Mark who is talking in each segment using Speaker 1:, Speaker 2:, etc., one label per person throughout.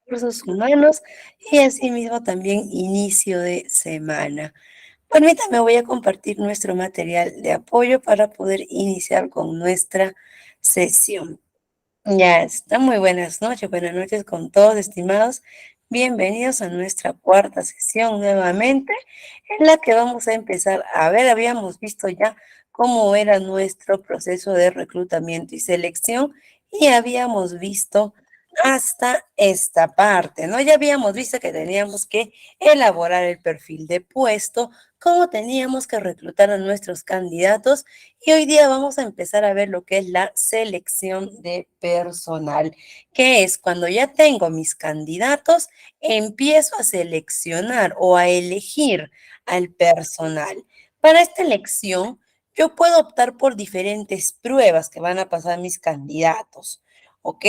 Speaker 1: recursos humanos y asimismo también inicio de semana. Permítame, voy a compartir nuestro material de apoyo para poder iniciar con nuestra sesión. Ya está, muy buenas noches con todos, estimados. Bienvenidos a nuestra cuarta sesión nuevamente, en la que vamos a empezar a ver, habíamos visto ya cómo era nuestro proceso de reclutamiento y selección y habíamos visto hasta esta parte, ¿no? Ya habíamos visto que teníamos que elaborar el perfil de puesto, cómo teníamos que reclutar a nuestros candidatos y hoy día vamos a empezar a ver lo que es la selección de personal, que es cuando ya tengo mis candidatos, empiezo a seleccionar o a elegir al personal. Para esta elección, yo puedo optar por diferentes pruebas que van a pasar mis candidatos. ¿Ok?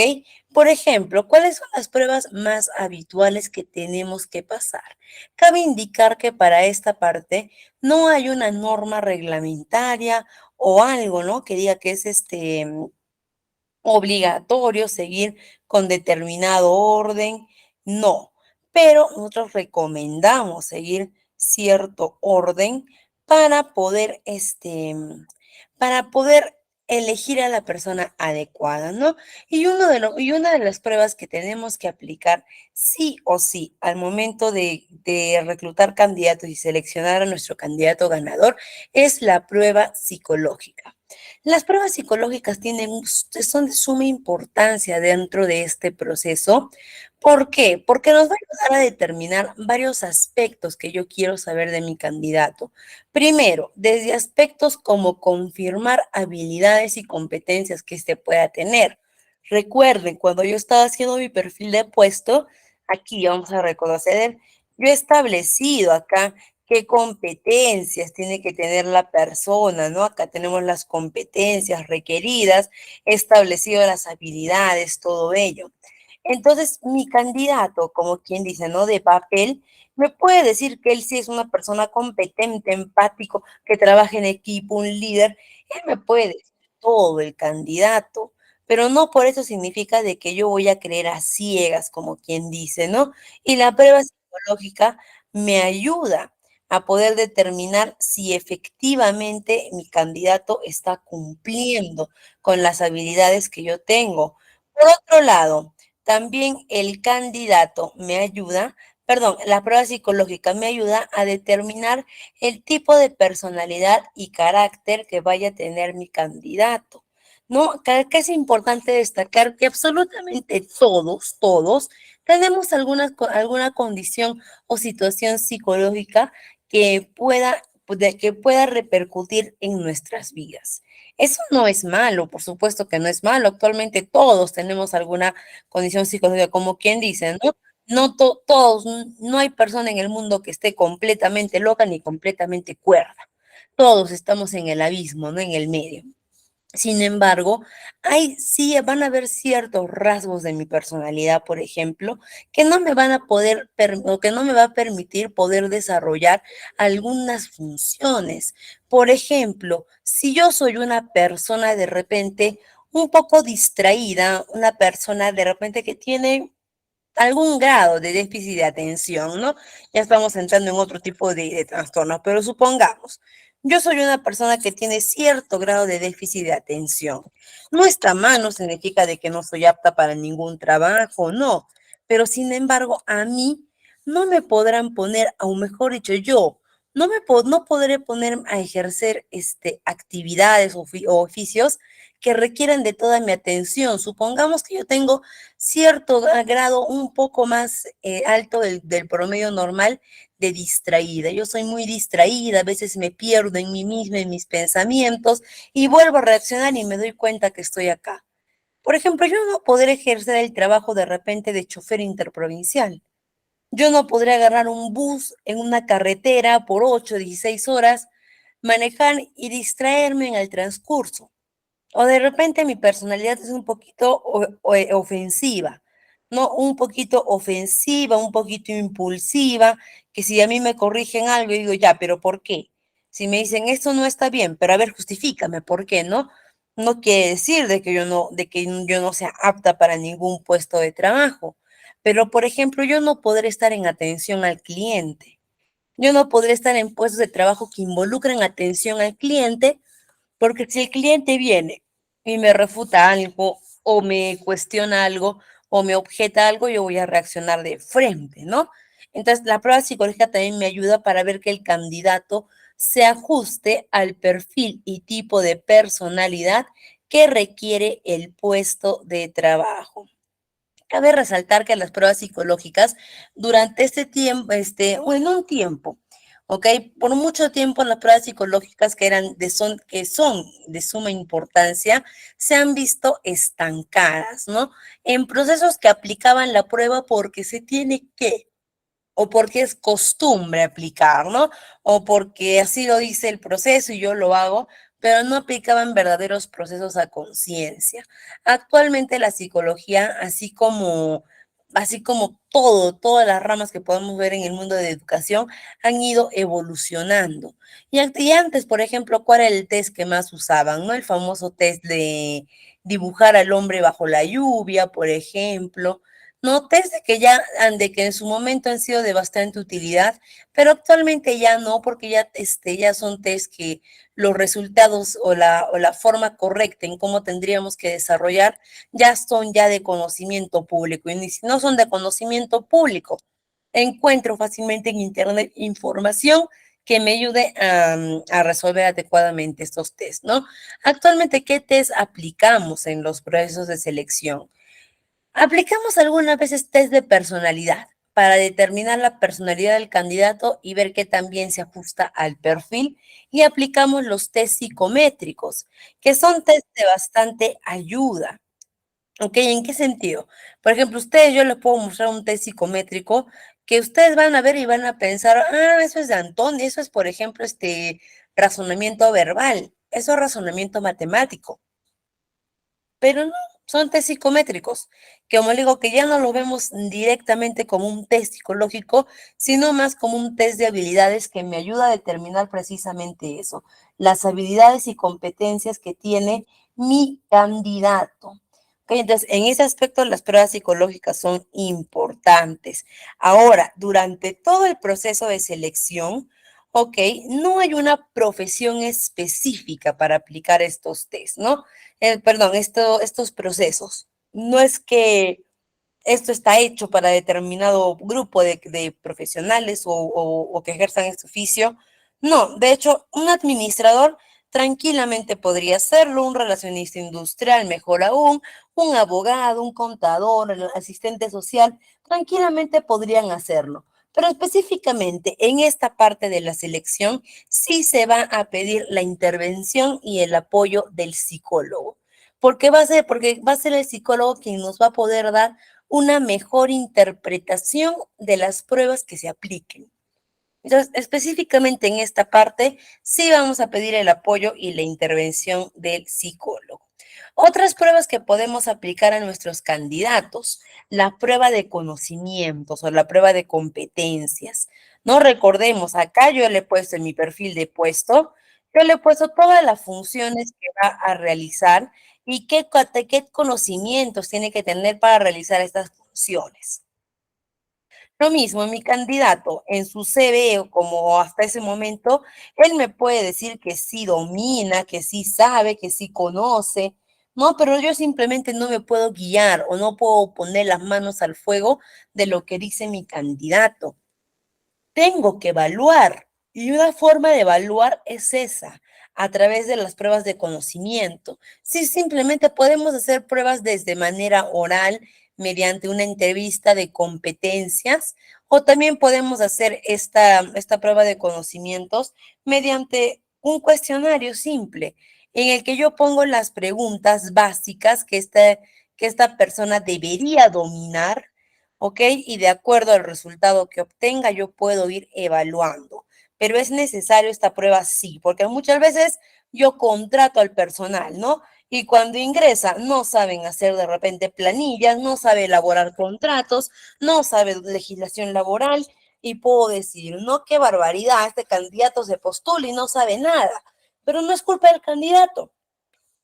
Speaker 1: Por ejemplo, ¿cuáles son las pruebas más habituales que tenemos que pasar? Cabe indicar que para esta parte no hay una norma reglamentaria o algo, ¿no? Que diga que es obligatorio seguir con determinado orden, no, pero nosotros recomendamos seguir cierto orden para poder, para poder elegir a la persona adecuada, ¿no? Y una de las pruebas que tenemos que aplicar sí o sí al momento de reclutar candidatos y seleccionar a nuestro candidato ganador es la prueba psicológica. Las pruebas psicológicas son de suma importancia dentro de este proceso. ¿Por qué? Porque nos va a ayudar a determinar varios aspectos que yo quiero saber de mi candidato. Primero, desde aspectos como confirmar habilidades y competencias que éste pueda tener. Recuerden, cuando yo estaba haciendo mi perfil de puesto, aquí vamos a reconocer, yo he establecido acá qué competencias tiene que tener la persona, ¿no? Acá tenemos las competencias requeridas, he establecido las habilidades, todo ello. Entonces, mi candidato, como quien dice, ¿no? De papel, me puede decir que él sí es una persona competente, empático, que trabaja en equipo, un líder. Él me puede decir todo el candidato, pero no por eso significa de que yo voy a creer a ciegas, como quien dice, ¿no? Y la prueba psicológica me ayuda a poder determinar si efectivamente mi candidato está cumpliendo con las habilidades que yo tengo. Por otro lado, también el candidato me ayuda, perdón, la prueba psicológica me ayuda a determinar el tipo de personalidad y carácter que vaya a tener mi candidato. ¿No? Que es importante destacar que absolutamente todos tenemos alguna condición o situación psicológica que pueda repercutir en nuestras vidas. Eso no es malo, por supuesto que no es malo. Actualmente todos tenemos alguna condición psicológica, como quien dice, ¿no? Todos, no hay persona en el mundo que esté completamente loca ni completamente cuerda. Todos estamos en el abismo, no en el medio. Sin embargo, sí van a haber ciertos rasgos de mi personalidad, por ejemplo, que no me van a poder, o que no me va a permitir poder desarrollar algunas funciones. Por ejemplo, si yo soy una persona de repente un poco distraída, una persona de repente que tiene algún grado de déficit de atención, ¿no? Ya estamos entrando en otro tipo de trastornos, pero supongamos, yo soy una persona que tiene cierto grado de déficit de atención. No está mal, no significa de que no soy apta para ningún trabajo, no, pero sin embargo, a mí no me podrán poner, o mejor dicho, yo no podré poner a ejercer actividades o oficios que requieran de toda mi atención. Supongamos que yo tengo cierto grado un poco más alto del promedio normal de distraída. Yo soy muy distraída, a veces me pierdo en mí misma, en mis pensamientos y vuelvo a reaccionar y me doy cuenta que estoy acá. Por ejemplo, yo no podré ejercer el trabajo de repente de chofer interprovincial. Yo no podré agarrar un bus en una carretera por 8, 16 horas, manejar y distraerme en el transcurso. O de repente mi personalidad es un poquito ofensiva, ¿no? Un poquito ofensiva, un poquito impulsiva, que si a mí me corrigen algo, yo digo, ya, pero ¿por qué? Si me dicen, esto no está bien, pero a ver, justifícame, ¿por qué, no? No quiere decir de que yo no sea apta para ningún puesto de trabajo. Pero, por ejemplo, yo no podré estar en atención al cliente. Yo no podré estar en puestos de trabajo que involucren atención al cliente, porque si el cliente viene y me refuta algo o me cuestiona algo o me objeta algo, yo voy a reaccionar de frente, ¿no? Entonces, la prueba psicológica también me ayuda para ver que el candidato se ajuste al perfil y tipo de personalidad que requiere el puesto de trabajo. Cabe resaltar que las pruebas psicológicas durante este tiempo, o en un tiempo, ¿ok? Por mucho tiempo las pruebas psicológicas que son de suma importancia, se han visto estancadas, ¿no? En procesos que aplicaban la prueba porque se tiene que, o porque es costumbre aplicar, ¿no? O porque así lo dice el proceso y yo lo hago, pero no aplicaban verdaderos procesos a conciencia. Actualmente la psicología, así como todas las ramas que podemos ver en el mundo de educación, han ido evolucionando. Y antes, por ejemplo, ¿cuál era el test que más usaban? ¿No? El famoso test de dibujar al hombre bajo la lluvia, por ejemplo. No, test de que en su momento han sido de bastante utilidad, pero actualmente ya no, porque ya son test que los resultados o la forma correcta en cómo tendríamos que desarrollar ya son ya de conocimiento público. Y si no son de conocimiento público, encuentro fácilmente en internet información que me ayude a resolver adecuadamente estos test, ¿no? Actualmente, ¿qué test aplicamos en los procesos de selección? Aplicamos algunas veces test de personalidad para determinar la personalidad del candidato y ver qué también se ajusta al perfil. Y aplicamos los test psicométricos, que son test de bastante ayuda. ¿Ok? ¿En qué sentido? Por ejemplo, yo les puedo mostrar un test psicométrico que ustedes van a ver y van a pensar, eso es de Antonio, eso es, por ejemplo, razonamiento verbal, eso es razonamiento matemático. Pero no, son test psicométricos, que como le digo, que ya no lo vemos directamente como un test psicológico, sino más como un test de habilidades que me ayuda a determinar precisamente eso, las habilidades y competencias que tiene mi candidato. Ok, entonces, en ese aspecto, las pruebas psicológicas son importantes. Ahora, durante todo el proceso de selección, ok, no hay una profesión específica para aplicar estos test, ¿no? Perdón, estos procesos. No es que esto está hecho para determinado grupo de profesionales o que ejerzan este oficio. No, de hecho, un administrador tranquilamente podría hacerlo, un relacionista industrial, mejor aún, un abogado, un contador, el asistente social, tranquilamente podrían hacerlo. Pero específicamente en esta parte de la selección sí se va a pedir la intervención y el apoyo del psicólogo. Porque va a ser el psicólogo quien nos va a poder dar una mejor interpretación de las pruebas que se apliquen. Entonces, específicamente en esta parte, sí vamos a pedir el apoyo y la intervención del psicólogo. Otras pruebas que podemos aplicar a nuestros candidatos, la prueba de conocimientos o la prueba de competencias. No recordemos, acá yo le he puesto en mi perfil de puesto, yo le he puesto todas las funciones que va a realizar y qué conocimientos tiene que tener para realizar estas funciones. Lo mismo, mi candidato en su CV o como hasta ese momento, él me puede decir que sí domina, que sí sabe, que sí conoce, ¿no? Pero yo simplemente no me puedo guiar o no puedo poner las manos al fuego de lo que dice mi candidato. Tengo que evaluar y una forma de evaluar es esa, a través de las pruebas de conocimiento. Sí, simplemente podemos hacer pruebas desde manera oral, mediante una entrevista de competencias, o también podemos hacer esta prueba de conocimientos mediante un cuestionario simple en el que yo pongo las preguntas básicas que esta persona debería dominar. ¿Ok? Y de acuerdo al resultado que obtenga, yo puedo ir evaluando. Pero es necesario esta prueba, sí, porque muchas veces yo contrato al personal, ¿no? Y cuando ingresa, no saben hacer de repente planillas, no sabe elaborar contratos, no sabe legislación laboral, y puedo decir, no, qué barbaridad, este candidato se postula y no sabe nada. Pero no es culpa del candidato,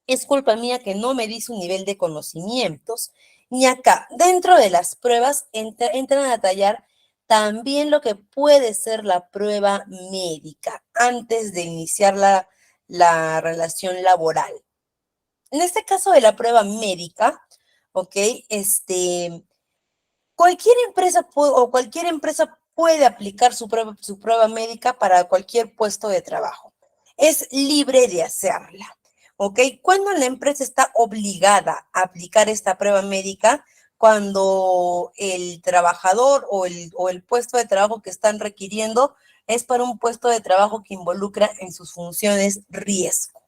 Speaker 1: es culpa mía que no me di su nivel de conocimientos. Y acá, dentro de las pruebas, entran a detallar también lo que puede ser la prueba médica antes de iniciar la relación laboral. En este caso de la prueba médica, ¿ok? Cualquier empresa puede aplicar su prueba médica para cualquier puesto de trabajo. Es libre de hacerla, ¿ok? Cuando la empresa está obligada a aplicar esta prueba médica, cuando el trabajador o el puesto de trabajo que están requiriendo es para un puesto de trabajo que involucra en sus funciones riesgo.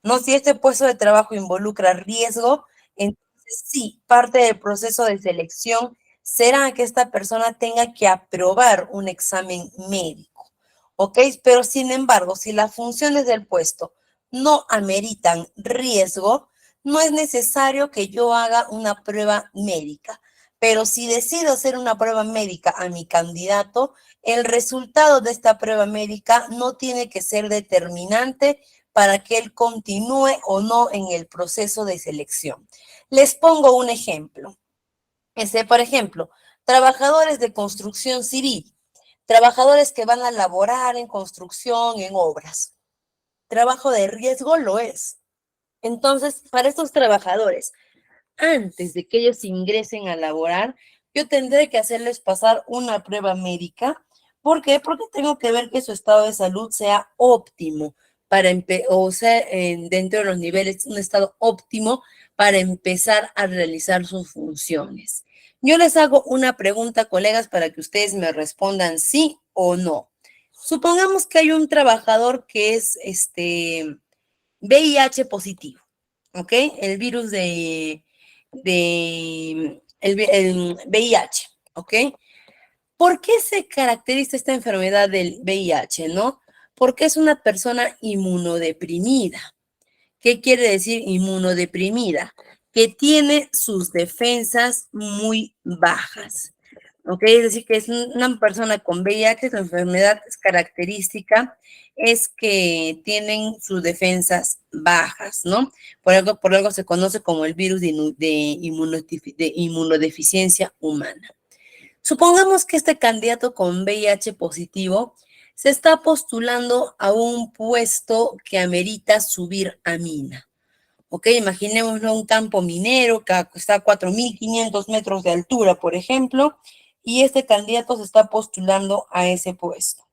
Speaker 1: ¿No? Si este puesto de trabajo involucra riesgo, entonces sí, parte del proceso de selección será que esta persona tenga que aprobar un examen médico, ¿ok? Pero sin embargo, si las funciones del puesto no ameritan riesgo, no es necesario que yo haga una prueba médica. Pero si decido hacer una prueba médica a mi candidato, el resultado de esta prueba médica no tiene que ser determinante para que él continúe o no en el proceso de selección. Les pongo un ejemplo. Por ejemplo, trabajadores de construcción civil, trabajadores que van a laborar en construcción, en obras. Trabajo de riesgo lo es. Entonces, para estos trabajadores, antes de que ellos ingresen a laborar, yo tendré que hacerles pasar una prueba médica. ¿Por qué? Porque tengo que ver que su estado de salud sea óptimo o sea, dentro de los niveles, un estado óptimo para empezar a realizar sus funciones. Yo les hago una pregunta, colegas, para que ustedes me respondan sí o no. Supongamos que hay un trabajador que es VIH positivo, ¿ok? El virus el VIH, ¿ok? ¿Por qué se caracteriza esta enfermedad del VIH, no? Porque es una persona inmunodeprimida. ¿Qué quiere decir inmunodeprimida? Que tiene sus defensas muy bajas. ¿Ok? Es decir, que es una persona con VIH, su enfermedad característica es que tienen sus defensas bajas, ¿no? Por algo se conoce como el virus de inmunodeficiencia humana. Supongamos que este candidato con VIH positivo se está postulando a un puesto que amerita subir a mina. Ok, imaginémonos un campo minero que está a 4.500 metros de altura, por ejemplo, y este candidato se está postulando a ese puesto.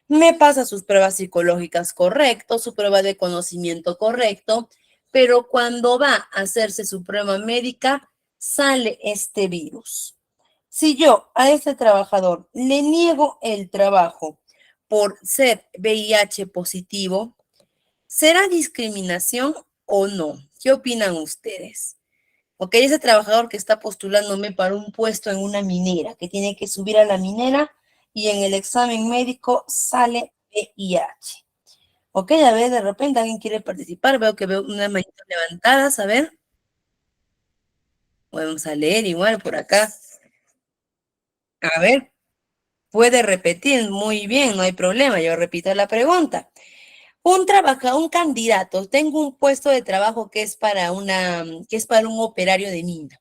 Speaker 1: Me pasa sus pruebas psicológicas correcto, su prueba de conocimiento correcto, pero cuando va a hacerse su prueba médica, sale este virus. Si yo a este trabajador le niego el trabajo por ser VIH positivo, ¿será discriminación o no? ¿Qué opinan ustedes? Ok, ese trabajador que está postulándome para un puesto en una minera, que tiene que subir a la minera y en el examen médico sale VIH. Ok, a ver, de repente alguien quiere participar, veo una manita levantada, a ver. Vamos a leer igual por acá. A ver, puede repetir, muy bien, no hay problema, yo repito la pregunta. Un candidato, tengo un puesto de trabajo que es para un operario de mina,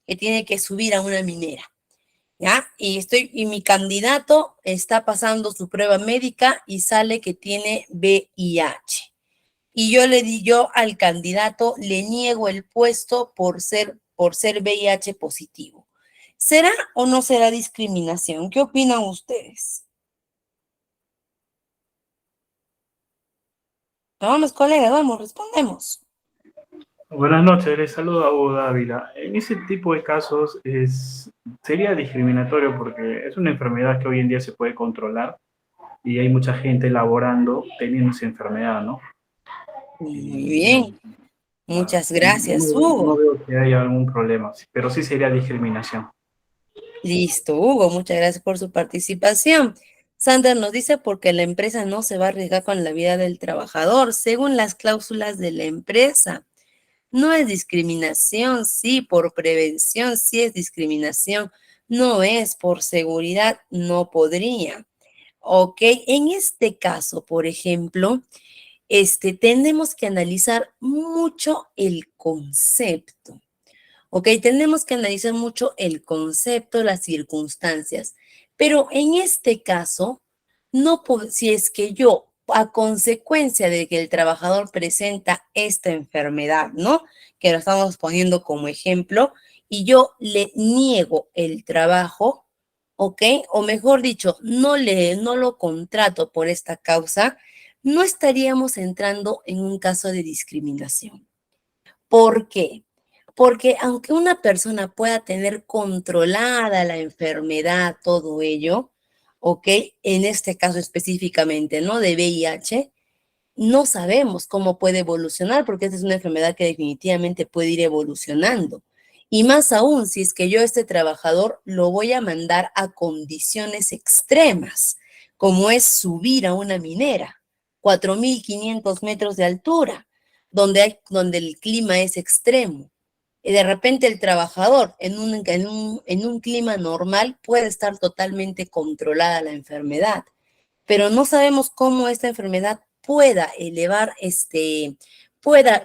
Speaker 1: que tiene que subir a una minera, ¿ya? Y mi candidato está pasando su prueba médica y sale que tiene VIH. Y yo al candidato le niego el puesto por ser VIH positivo. ¿Será o no será discriminación? ¿Qué opinan ustedes? Vamos, colegas, vamos, respondemos.
Speaker 2: Buenas noches, les saludo a Hugo Dávila. En ese tipo de casos sería discriminatorio porque es una enfermedad que hoy en día se puede controlar y hay mucha gente laborando teniendo esa enfermedad, ¿no?
Speaker 1: Muy
Speaker 2: Y
Speaker 1: bien, muchas gracias,
Speaker 2: no
Speaker 1: Hugo.
Speaker 2: veo que haya algún problema, pero sí sería discriminación.
Speaker 1: Listo, Hugo, muchas gracias por su participación. Sander nos dice porque la empresa no se va a arriesgar con la vida del trabajador, según las cláusulas de la empresa. No es discriminación, sí, por prevención, sí es discriminación. No es por seguridad, no podría. Ok, en este caso, por ejemplo, tenemos que analizar mucho el concepto. ¿ok? Tenemos que analizar mucho el concepto, las circunstancias, pero en este caso, no, si es que yo, a consecuencia de que el trabajador presenta esta enfermedad, ¿no? Que lo estamos poniendo como ejemplo, y yo le niego el trabajo, ¿ok? O mejor dicho, no lo contrato por esta causa, no estaríamos entrando en un caso de discriminación. ¿Por qué? Porque aunque una persona pueda tener controlada la enfermedad, todo ello, ¿ok? En este caso específicamente, ¿no? De VIH, no sabemos cómo puede evolucionar, porque esta es una enfermedad que definitivamente puede ir evolucionando. Y más aún, si es que yo a este trabajador lo voy a mandar a condiciones extremas, como es subir a una minera, 4.500 metros de altura, donde el clima es extremo. Y de repente el trabajador en un clima normal puede estar totalmente controlada la enfermedad, pero no sabemos cómo esta enfermedad pueda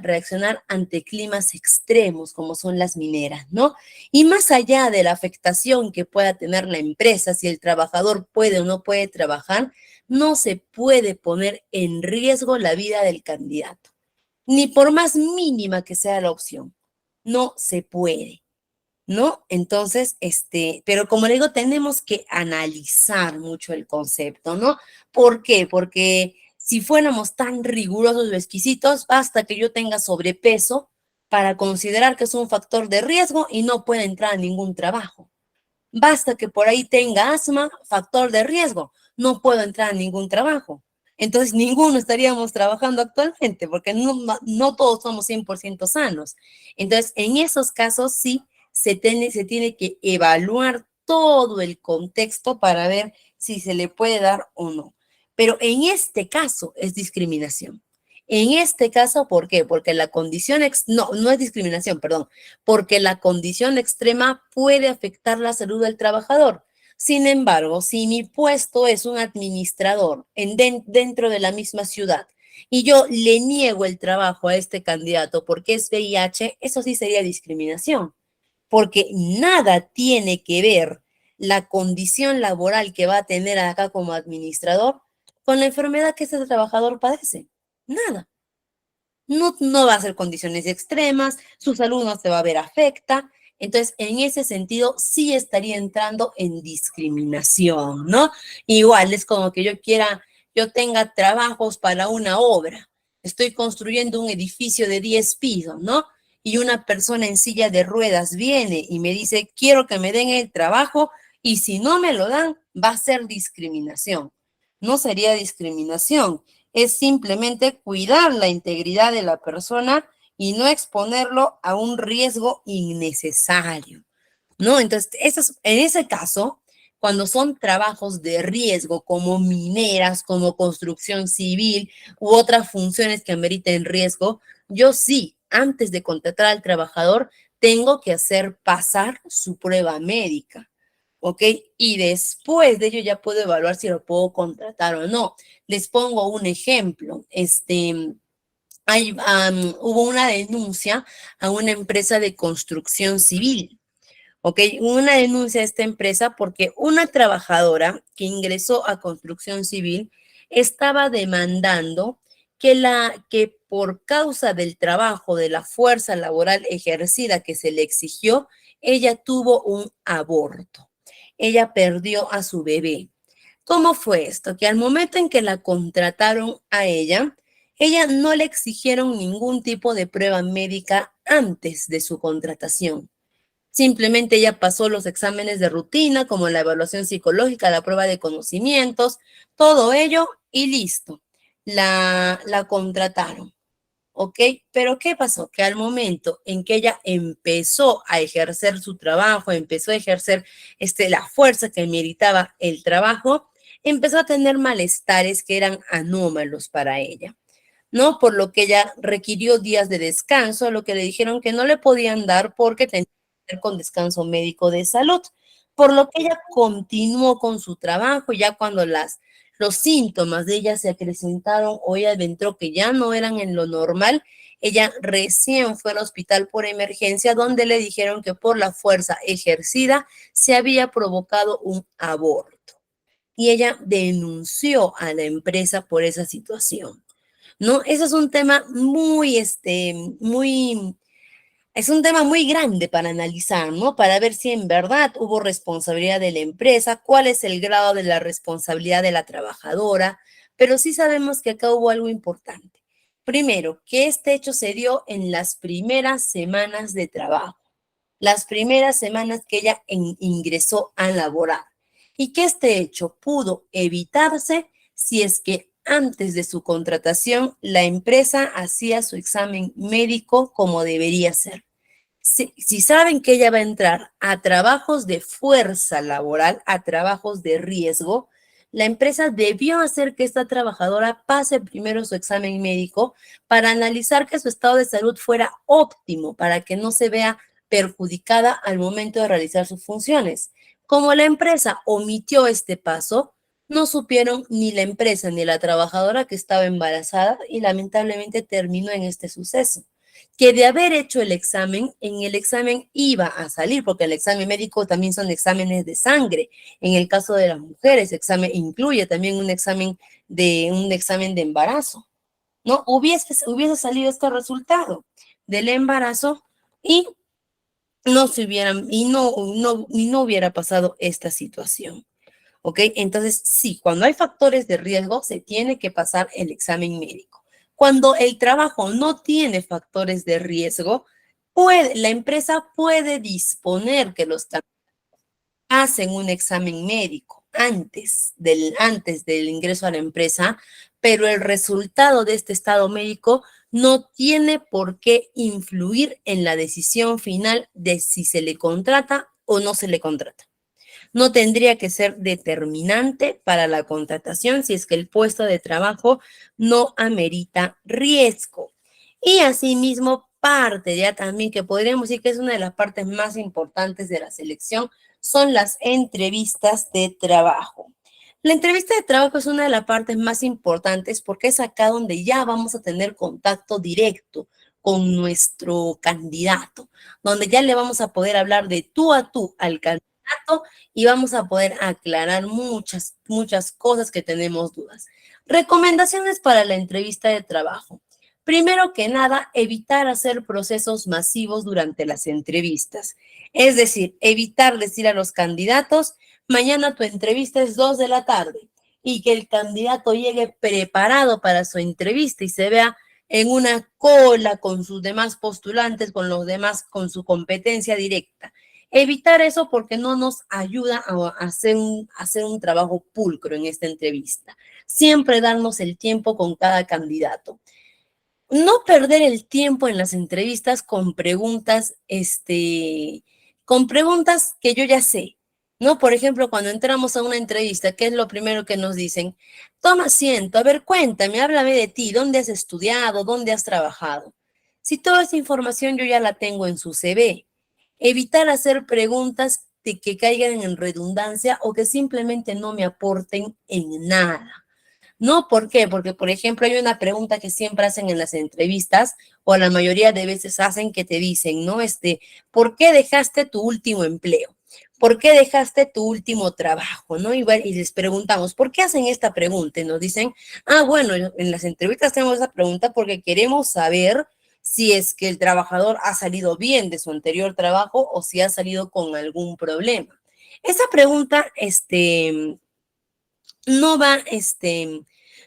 Speaker 1: reaccionar ante climas extremos como son las mineras, ¿no? Y más allá de la afectación que pueda tener la empresa, si el trabajador puede o no puede trabajar, no se puede poner en riesgo la vida del candidato, ni por más mínima que sea la opción. No se puede. ¿No? Entonces, pero como le digo, tenemos que analizar mucho el concepto, ¿no? ¿Por qué? Porque si fuéramos tan rigurosos o exquisitos, basta que yo tenga sobrepeso para considerar que es un factor de riesgo y no pueda entrar a ningún trabajo. Basta que por ahí tenga asma, factor de riesgo, no puedo entrar a ningún trabajo. Entonces, ninguno estaríamos trabajando actualmente porque no todos somos 100% sanos. Entonces, en esos casos sí se tiene que evaluar todo el contexto para ver si se le puede dar o no. Pero en este caso es discriminación. En este caso, ¿por qué? Porque la condición, no es discriminación, perdón, porque la condición extrema puede afectar la salud del trabajador. Sin embargo, si mi puesto es un administrador dentro de la misma ciudad y yo le niego el trabajo a este candidato porque es VIH, eso sí sería discriminación, porque nada tiene que ver la condición laboral que va a tener acá como administrador con la enfermedad que ese trabajador padece. Nada. No va a ser condiciones extremas, su salud no se va a ver afecta. Entonces, en ese sentido, sí estaría entrando en discriminación, ¿no? Igual es como que yo tenga trabajos para una obra. Estoy construyendo un edificio de 10 pisos, ¿no? Y una persona en silla de ruedas viene y me dice, quiero que me den el trabajo y si no me lo dan, va a ser discriminación. No sería discriminación, es simplemente cuidar la integridad de la persona y no exponerlo a un riesgo innecesario, ¿no? Entonces, en ese caso, cuando son trabajos de riesgo como mineras, como construcción civil u otras funciones que ameriten riesgo, yo sí, antes de contratar al trabajador, tengo que hacer pasar su prueba médica. ¿Ok? Y después de ello ya puedo evaluar si lo puedo contratar o no. Les pongo un ejemplo. Hubo una denuncia a una empresa de construcción civil. ¿Ok? Una denuncia a esta empresa porque una trabajadora que ingresó a construcción civil estaba demandando que por causa del trabajo, de la fuerza laboral ejercida que se le exigió, ella tuvo un aborto. Ella perdió a su bebé. ¿Cómo fue esto? Que al momento en que la contrataron a ella no le exigieron ningún tipo de prueba médica antes de su contratación. Simplemente ella pasó los exámenes de rutina, como la evaluación psicológica, la prueba de conocimientos, todo ello y listo. La contrataron. ¿Ok? Pero ¿qué pasó? Que al momento en que ella empezó a ejercer su trabajo, empezó a ejercer la fuerza que meritaba el trabajo, empezó a tener malestares que eran anómalos para ella, ¿no? Por lo que ella requirió días de descanso, lo que le dijeron que no le podían dar porque tenía que ver con descanso médico de salud, por lo que ella continuó con su trabajo, ya cuando los síntomas de ella se acrecentaron o ella entró que ya no eran en lo normal, Ella recién fue al hospital por emergencia donde le dijeron que por la fuerza ejercida se había provocado un aborto. Y ella denunció a la empresa por esa situación, ¿no? Eso es un tema es un tema muy grande para analizar, ¿no? Para ver si en verdad hubo responsabilidad de la empresa, cuál es el grado de la responsabilidad de la trabajadora, pero sí sabemos que acá hubo algo importante. Primero, que este hecho se dio en las primeras semanas de trabajo, las primeras semanas que ella ingresó a laborar, y que este hecho pudo evitarse si es que antes de su contratación la empresa hacía su examen médico como debería ser. Si saben que ella va a entrar a trabajos de fuerza laboral, a trabajos de riesgo, la empresa debió hacer que esta trabajadora pase primero su examen médico para analizar que su estado de salud fuera óptimo, para que no se vea perjudicada al momento de realizar sus funciones. Como la empresa omitió este paso, no supieron ni la empresa ni la trabajadora que estaba embarazada y lamentablemente terminó en este suceso, que de haber hecho el examen, en el examen iba a salir, porque el examen médico también son exámenes de sangre. En el caso de las mujeres, examen incluye también un examen de embarazo, ¿no? Hubiese salido este resultado del embarazo y no se hubieran, y no hubiera pasado esta situación. ¿Ok? Entonces, sí, cuando hay factores de riesgo, se tiene que pasar el examen médico. Cuando el trabajo no tiene factores de riesgo, la empresa puede disponer que los hacen un examen médico antes del ingreso a la empresa, pero el resultado de este estado médico no tiene por qué influir en la decisión final de si se le contrata o no se le contrata. No tendría que ser determinante para la contratación si es que el puesto de trabajo no amerita riesgo. Y asimismo, parte ya también que podríamos decir que es una de las partes más importantes de la selección son las entrevistas de trabajo. La entrevista de trabajo es una de las partes más importantes porque es acá donde ya vamos a tener contacto directo con nuestro candidato, donde ya le vamos a poder hablar de tú a tú al candidato y vamos a poder aclarar muchas cosas que tenemos dudas. Recomendaciones para la entrevista de trabajo. Primero que nada, evitar hacer procesos masivos durante las entrevistas. Es decir, evitar decir a los candidatos, mañana tu entrevista es 2 de la tarde y que el candidato llegue preparado para su entrevista y se vea en una cola con sus demás postulantes, con los demás, con su competencia directa. Evitar eso porque no nos ayuda a hacer un trabajo pulcro en esta entrevista. Siempre darnos el tiempo con cada candidato. No perder el tiempo en las entrevistas con preguntas que yo ya sé, ¿no? Por ejemplo, cuando entramos a una entrevista, ¿qué es lo primero que nos dicen? Toma asiento, a ver, cuéntame, háblame de ti, ¿dónde has estudiado? ¿Dónde has trabajado? Si toda esa información yo ya la tengo en su CV, evitar hacer preguntas que caigan en redundancia o que simplemente no me aporten en nada. No, ¿por qué? Porque, por ejemplo, hay una pregunta que siempre hacen en las entrevistas, o la mayoría de veces hacen que te dicen, ¿no? ¿Por qué dejaste tu último empleo? ¿Por qué dejaste tu último trabajo? ¿No? Y les preguntamos, ¿por qué hacen esta pregunta? Y nos dicen, bueno, en las entrevistas tenemos esa pregunta porque queremos saber si es que el trabajador ha salido bien de su anterior trabajo o si ha salido con algún problema. Esa pregunta, no va,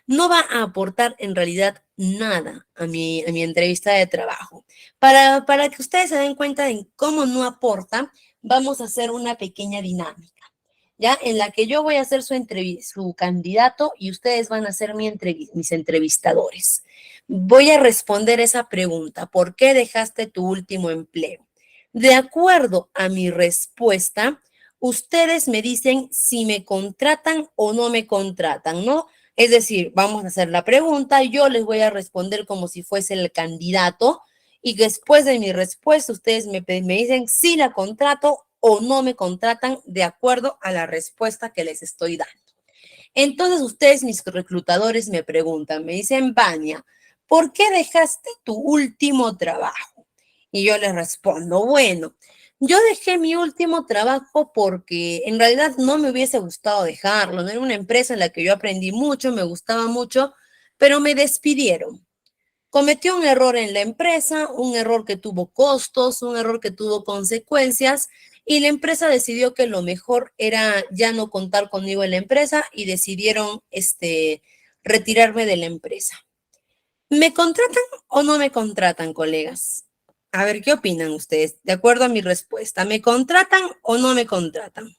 Speaker 1: no va a aportar en realidad nada a mi entrevista de trabajo. Para que ustedes se den cuenta de cómo no aporta, vamos a hacer una pequeña dinámica, ¿ya? En la que yo voy a ser su candidato y ustedes van a ser mis entrevistadores. Voy a responder esa pregunta, ¿por qué dejaste tu último empleo? De acuerdo a mi respuesta, ustedes me dicen si me contratan o no me contratan, ¿no? Es decir, vamos a hacer la pregunta, yo les voy a responder como si fuese el candidato y después de mi respuesta ustedes me dicen si la contrato o no me contratan de acuerdo a la respuesta que les estoy dando. Entonces ustedes, mis reclutadores, me preguntan, me dicen, Vania, ¿por qué dejaste tu último trabajo? Y yo les respondo, bueno, yo dejé mi último trabajo porque en realidad no me hubiese gustado dejarlo, no era una empresa en la que yo aprendí mucho, me gustaba mucho, pero me despidieron. Cometió un error en la empresa, un error que tuvo costos, un error que tuvo consecuencias y la empresa decidió que lo mejor era ya no contar conmigo en la empresa y decidieron retirarme de la empresa. ¿Me contratan o no me contratan, colegas? A ver, ¿qué opinan ustedes? De acuerdo a mi respuesta, ¿me contratan o no me contratan?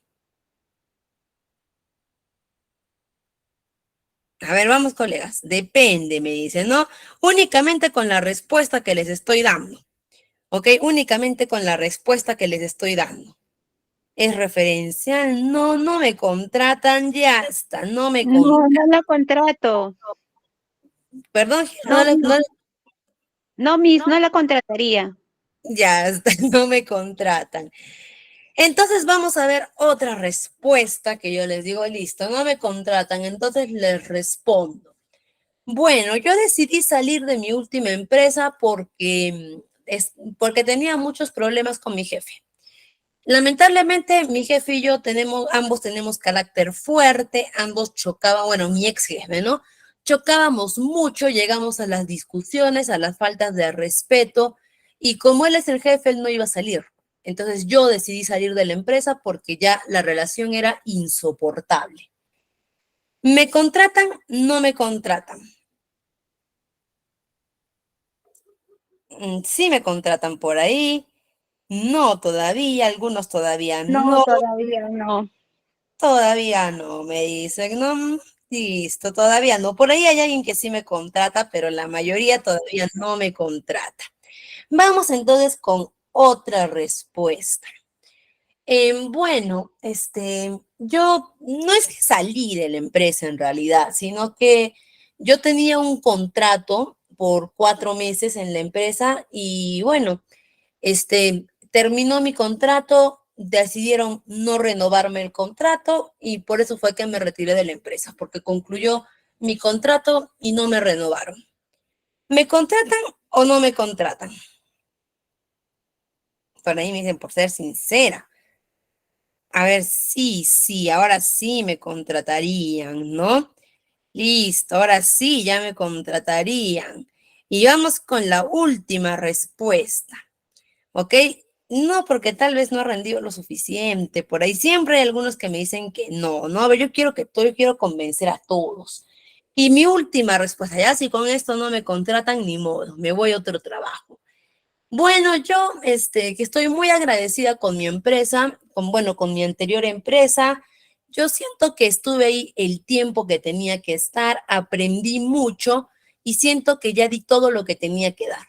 Speaker 1: A ver, vamos, colegas. Depende, me dicen, ¿no? Únicamente con la respuesta que les estoy dando. ¿Ok? Únicamente con la respuesta que les estoy dando. Es referencial, no, no me contratan, ya está, no me
Speaker 3: No,
Speaker 1: contratan.
Speaker 3: no la contrato.
Speaker 1: Perdón,
Speaker 3: No, no, no, Miss, no la contrataría.
Speaker 1: ya está, no me contratan. Entonces vamos a ver otra respuesta que yo les digo, listo, no me contratan, entonces les respondo. Bueno, yo decidí salir de mi última empresa porque tenía muchos problemas con mi jefe. Lamentablemente, mi jefe y yo ambos tenemos carácter fuerte, ambos chocaban, bueno, mi ex jefe, ¿no? Chocábamos mucho, llegamos a las discusiones, a las faltas de respeto, y como él es el jefe, él no iba a salir. Entonces yo decidí salir de la empresa porque ya la relación era insoportable. ¿Me contratan? No me contratan. Sí me contratan por ahí. No, todavía, algunos todavía
Speaker 3: No,
Speaker 1: no.
Speaker 3: todavía no.
Speaker 1: Todavía no, me dicen, no, listo, todavía no. Por ahí hay alguien que sí me contrata, pero la mayoría todavía no me contrata. Vamos entonces con otra respuesta. Bueno, yo no es que salí de la empresa en realidad, sino que yo tenía un contrato por 4 meses en la empresa y bueno, terminó mi contrato, decidieron no renovarme el contrato y por eso fue que me retiré de la empresa, porque concluyó mi contrato y no me renovaron. ¿Me contratan o no me contratan? Por ahí me dicen, por ser sincera. A ver, sí, sí, ahora sí me contratarían, ¿no? Listo, ahora sí ya me contratarían. Y vamos con la última respuesta. ¿Ok? No, porque tal vez no ha rendido lo suficiente. Por ahí siempre hay algunos que me dicen que no, no, a ver, yo quiero convencer a todos. Y mi última respuesta, ya si con esto no me contratan, ni modo, me voy a otro trabajo. Bueno, yo, que estoy muy agradecida con mi empresa, con mi anterior empresa. Yo siento que estuve ahí el tiempo que tenía que estar, aprendí mucho y siento que ya di todo lo que tenía que dar.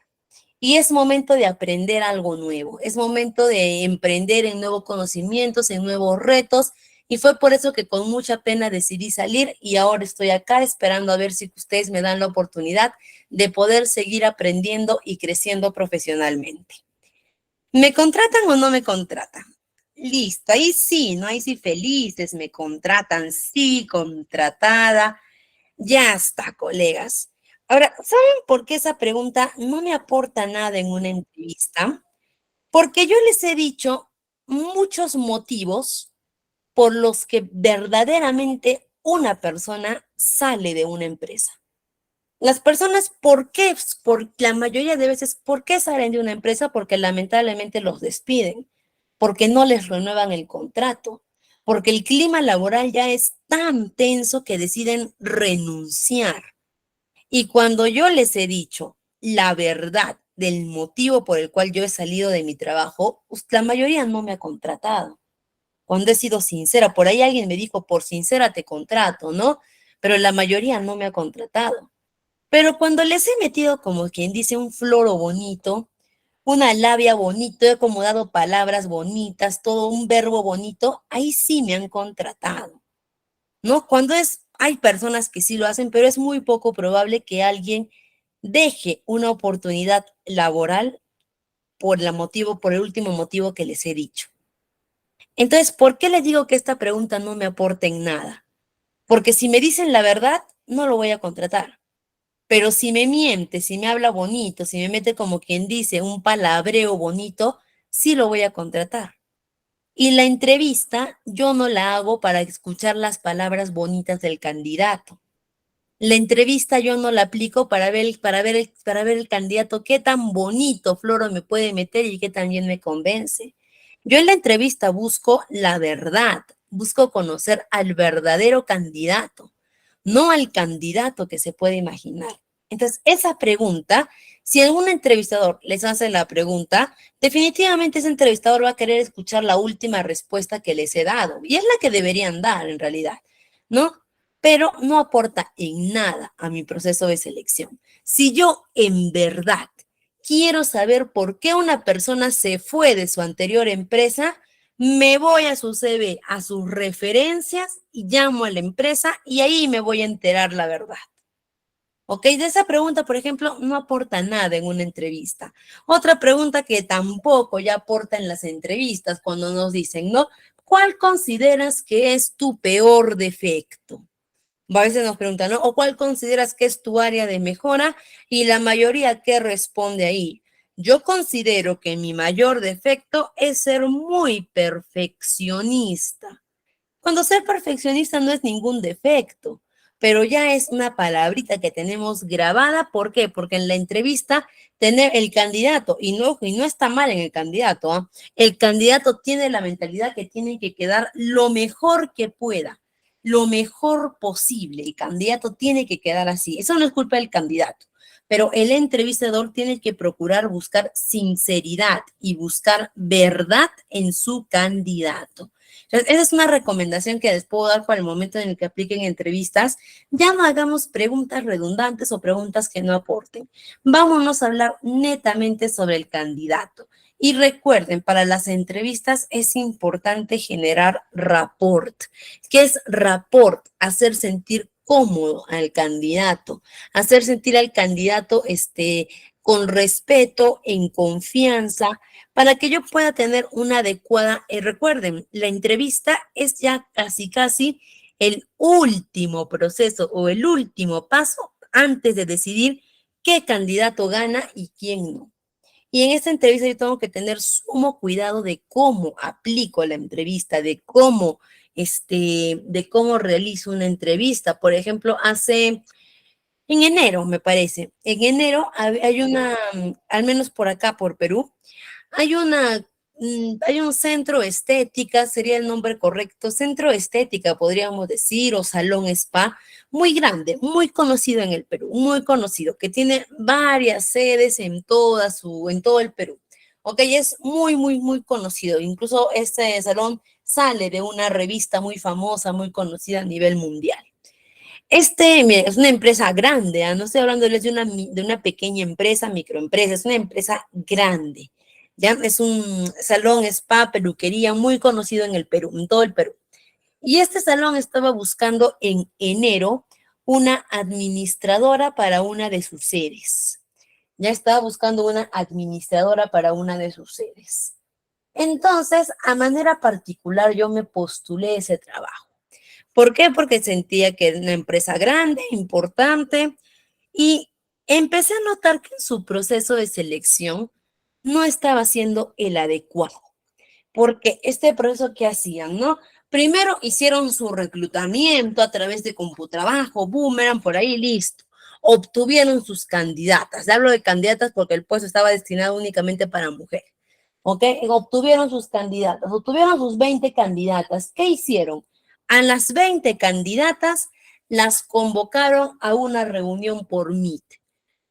Speaker 1: Y es momento de aprender algo nuevo, es momento de emprender en nuevos conocimientos, en nuevos retos. Y fue por eso que con mucha pena decidí salir y ahora estoy acá esperando a ver si ustedes me dan la oportunidad de poder seguir aprendiendo y creciendo profesionalmente. ¿Me contratan o no me contratan? Listo, ahí sí, ¿no? Ahí sí felices, me contratan, sí, contratada. Ya está, colegas. Ahora, ¿saben por qué esa pregunta no me aporta nada en una entrevista? Porque yo les he dicho muchos motivos por los que verdaderamente una persona sale de una empresa. Las personas, ¿por qué? Por la mayoría de veces, ¿por qué salen de una empresa? Porque lamentablemente los despiden, porque no les renuevan el contrato, porque el clima laboral ya es tan tenso que deciden renunciar. Y cuando yo les he dicho la verdad del motivo por el cual yo he salido de mi trabajo, pues, la mayoría no me ha contratado. Cuando he sido sincera, por ahí alguien me dijo, por sincera te contrato, ¿no? Pero la mayoría no me ha contratado. Pero cuando les he metido, como quien dice, un floro bonito, una labia bonito, he acomodado palabras bonitas, todo un verbo bonito, ahí sí me han contratado, ¿no? Hay personas que sí lo hacen, pero es muy poco probable que alguien deje una oportunidad laboral por el último motivo que les he dicho. Entonces, ¿por qué les digo que esta pregunta no me aporta en nada? Porque si me dicen la verdad, no lo voy a contratar. Pero si me miente, si me habla bonito, si me mete como quien dice un palabreo bonito, sí lo voy a contratar. Y la entrevista yo no la hago para escuchar las palabras bonitas del candidato. La entrevista yo no la aplico para ver el candidato qué tan bonito floro me puede meter y qué tan bien me convence. Yo en la entrevista busco la verdad, busco conocer al verdadero candidato, no al candidato que se puede imaginar. Entonces, esa pregunta, si algún entrevistador les hace la pregunta, definitivamente ese entrevistador va a querer escuchar la última respuesta que les he dado, y es la que deberían dar en realidad, ¿no? Pero no aporta en nada a mi proceso de selección. Si yo en verdad quiero saber por qué una persona se fue de su anterior empresa, me voy a su CV, a sus referencias y llamo a la empresa y ahí me voy a enterar la verdad. ¿Ok? De esa pregunta, por ejemplo, no aporta nada en una entrevista. Otra pregunta que tampoco ya aporta en las entrevistas cuando nos dicen, ¿no? ¿Cuál consideras que es tu peor defecto? A veces nos preguntan, ¿no? ¿O cuál consideras que es tu área de mejora? Y la mayoría, ¿qué responde ahí? Yo considero que mi mayor defecto es ser muy perfeccionista. Cuando ser perfeccionista no es ningún defecto, pero ya es una palabrita que tenemos grabada. ¿Por qué? Porque en la entrevista tener el candidato, y no está mal en el candidato, ¿eh? El candidato tiene la mentalidad que tiene que quedar lo mejor que pueda, lo mejor posible. El candidato tiene que quedar así. Eso no es culpa del candidato, pero el entrevistador tiene que procurar buscar sinceridad y buscar verdad en su candidato. Entonces, esa es una recomendación que les puedo dar para el momento en el que apliquen entrevistas. Ya no hagamos preguntas redundantes o preguntas que no aporten. Vámonos a hablar netamente sobre el candidato. Y recuerden, para las entrevistas es importante generar rapport. ¿Qué es rapport? Hacer sentir cómodo al candidato, hacer sentir al candidato con respeto, en confianza, para que yo pueda tener una adecuada, recuerden, la entrevista es ya casi el último proceso o el último paso antes de decidir qué candidato gana y quién no. Y en esta entrevista yo tengo que tener sumo cuidado de cómo aplico la entrevista, de cómo realizo una entrevista. Por ejemplo, en enero, me parece, en enero hay una, al menos por acá, por Perú, hay un centro estética, sería el nombre correcto, centro estética, podríamos decir, o salón spa, muy grande, muy conocido en el Perú, muy conocido, que tiene varias sedes en todo el Perú. Ok, es muy conocido. Incluso este salón sale de una revista muy famosa, muy conocida a nivel mundial. Mira, es una empresa grande, ¿ah? No estoy hablándoles de una pequeña empresa, microempresa, es una empresa grande. ¿Ya? Es un salón, spa, peluquería muy conocido en el Perú, en todo el Perú. Y este salón estaba buscando en enero una administradora para una de sus sedes. Ya estaba buscando una administradora para una de sus sedes. Entonces, a manera particular, yo me postulé ese trabajo. ¿Por qué? Porque sentía que era una empresa grande, importante, y empecé a notar que en su proceso de selección no estaba siendo el adecuado. Porque este proceso que hacían, ¿no? Primero hicieron su reclutamiento a través de Computrabajo, Boomerang, por ahí, listo. Obtuvieron sus candidatas. Hablo de candidatas porque el puesto estaba destinado únicamente para mujeres. ¿Ok? Obtuvieron sus candidatas, obtuvieron sus 20 candidatas. ¿Qué hicieron? A las 20 candidatas las convocaron a una reunión por Meet.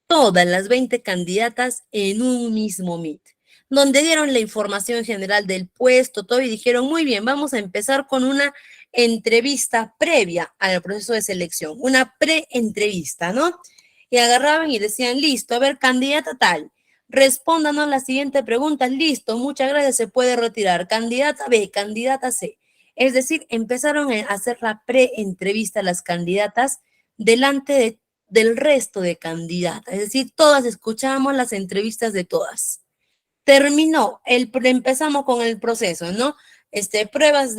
Speaker 1: Todas las 20 candidatas en un mismo Meet, donde dieron la información general del puesto, todo, y dijeron, muy bien, vamos a empezar con una entrevista previa al proceso de selección, una pre-entrevista, ¿no? Y agarraban y decían, listo, a ver, candidata tal, respóndanos la siguiente pregunta, listo, muchas gracias, se puede retirar. Candidata B, candidata C. Es decir, empezaron a hacer la pre-entrevista a las candidatas delante del resto de candidatas, es decir, todas escuchamos las entrevistas de todas. Empezamos con el proceso, ¿no? Pruebas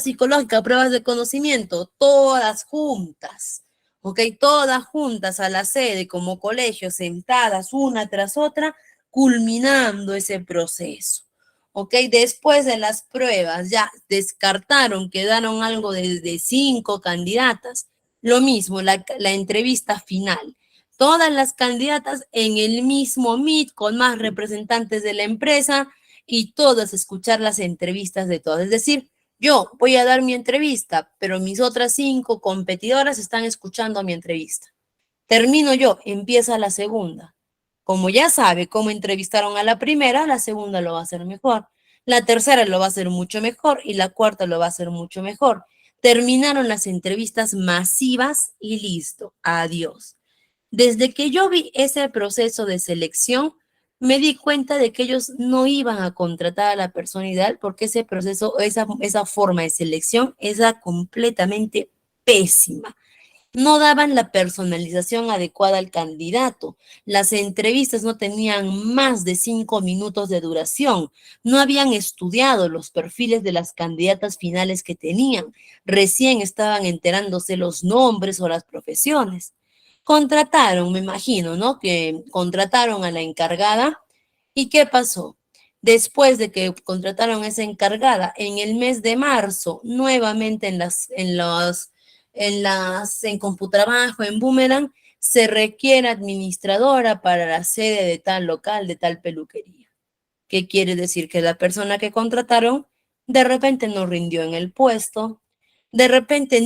Speaker 1: psicológicas, pruebas de conocimiento, todas juntas. ¿ok? Todas juntas a la sede como colegio, sentadas una tras otra, culminando ese proceso. ¿Ok? Después de las pruebas ya descartaron, quedaron algo de 5 candidatas. Lo mismo, la entrevista final. Todas las candidatas en el mismo Meet con más representantes de la empresa y todas escuchar las entrevistas de todas. Es decir, yo voy a dar mi entrevista, pero mis otras 5 competidoras están escuchando mi entrevista. Termino yo, empieza la segunda. Como ya sabe cómo entrevistaron a la primera, la segunda lo va a hacer mejor. La tercera lo va a hacer mucho mejor y la cuarta lo va a hacer mucho mejor. Terminaron las entrevistas masivas y listo. Adiós. Desde que yo vi ese proceso de selección, me di cuenta de que ellos no iban a contratar a la persona ideal porque ese proceso, esa forma de selección era completamente pésima. No daban la personalización adecuada al candidato. Las entrevistas no tenían más de 5 minutos de duración. No habían estudiado los perfiles de las candidatas finales que tenían. Recién estaban enterándose los nombres o las profesiones. Contrataron, me imagino, ¿no? Que contrataron a la encargada. ¿Y qué pasó? Después de que contrataron a esa encargada, en el mes de marzo, nuevamente en Computrabajo, en Boomerang, se requiere administradora para la sede de tal local, de tal peluquería. ¿Qué quiere decir? Que la persona que contrataron de repente no rindió en el puesto, de repente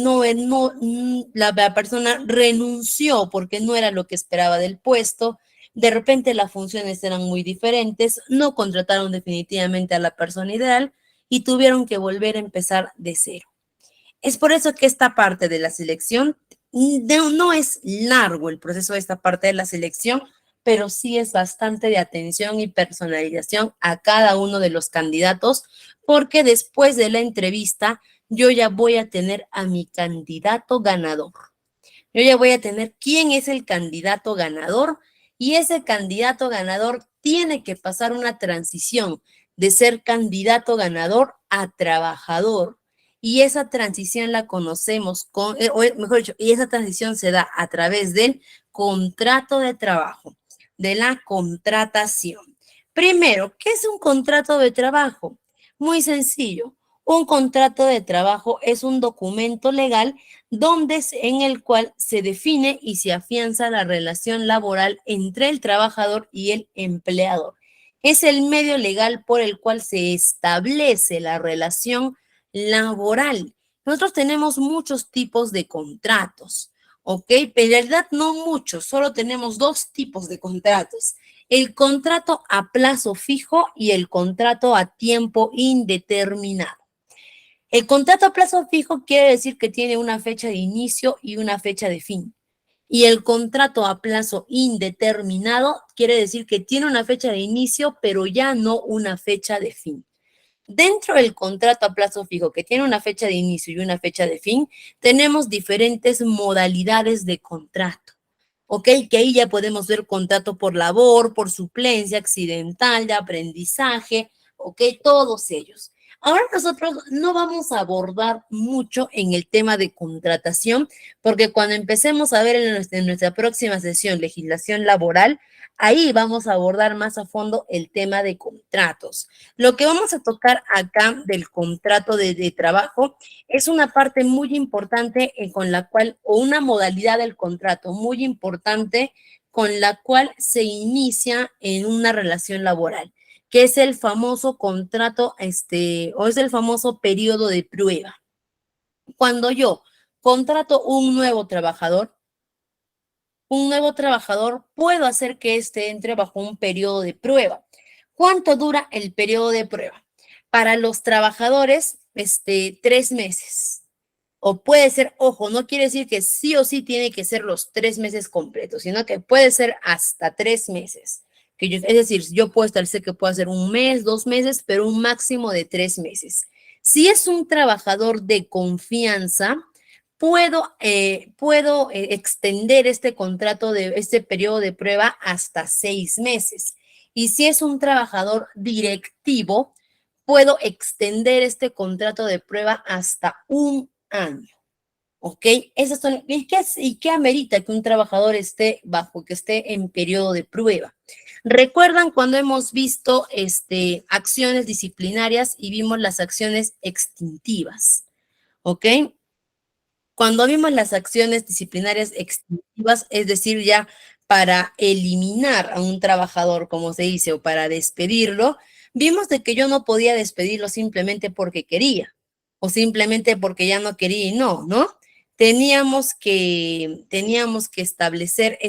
Speaker 1: la persona renunció porque no era lo que esperaba del puesto, de repente las funciones eran muy diferentes, no contrataron definitivamente a la persona ideal y tuvieron que volver a empezar de cero. Es por eso que esta parte de la selección, no es largo el proceso de esta parte de la selección, pero sí es bastante de atención y personalización a cada uno de los candidatos, porque después de la entrevista yo ya voy a tener a mi candidato ganador. Yo ya voy a tener quién es el candidato ganador y ese candidato ganador tiene que pasar una transición de ser candidato ganador a trabajador. Y esa transición la conocemos o mejor dicho, y esa transición se da a través del contrato de trabajo, de la contratación. Primero, ¿qué es un contrato de trabajo? Muy sencillo. Un contrato de trabajo es un documento legal en el cual se define y se afianza la relación laboral entre el trabajador y el empleador. Es el medio legal por el cual se establece la relación laboral. Nosotros tenemos muchos tipos de contratos, ¿ok? Pero en realidad no muchos, solo tenemos 2 tipos de contratos. El contrato a plazo fijo y el contrato a tiempo indeterminado. El contrato a plazo fijo quiere decir que tiene una fecha de inicio y una fecha de fin. Y el contrato a plazo indeterminado quiere decir que tiene una fecha de inicio, pero ya no una fecha de fin. Dentro del contrato a plazo fijo, que tiene una fecha de inicio y una fecha de fin, tenemos diferentes modalidades de contrato. ¿Ok? Que ahí ya podemos ver contrato por labor, por suplencia, accidental, de aprendizaje, ¿ok? Todos ellos. Ahora nosotros no vamos a abordar mucho en el tema de contratación, porque cuando empecemos a ver en nuestra próxima sesión legislación laboral, ahí vamos a abordar más a fondo el tema de contratos. Lo que vamos a tocar acá del contrato de trabajo es una parte muy importante con la cual, o una modalidad del contrato muy importante con la cual se inicia en una relación laboral, que es el famoso contrato, o es el famoso periodo de prueba. Cuando yo contrato un nuevo trabajador, puedo hacer que éste entre bajo un periodo de prueba. ¿Cuánto dura el periodo de prueba? Para los trabajadores, 3 meses. O puede ser, ojo, no quiere decir que sí o sí tiene que ser los 3 meses completos, sino que puede ser hasta 3 meses. Es decir, yo puedo establecer que puede ser 1 mes, 2 meses, pero un máximo de 3 meses. Si es un trabajador de confianza, puedo extender este contrato este periodo de prueba hasta 6 meses. Y si es un trabajador directivo, puedo extender este contrato de prueba hasta 1 año. ¿Ok? Esas son, ¿y qué amerita que un trabajador esté que esté en periodo de prueba? ¿Recuerdan cuando hemos visto acciones disciplinarias y vimos las acciones extintivas? ¿Ok? Cuando vimos las acciones disciplinarias extintivas, es decir, ya para eliminar a un trabajador, como se dice, o para despedirlo, vimos de que yo no podía despedirlo simplemente porque quería, o simplemente porque ya no quería y no, ¿no? Teníamos que establecer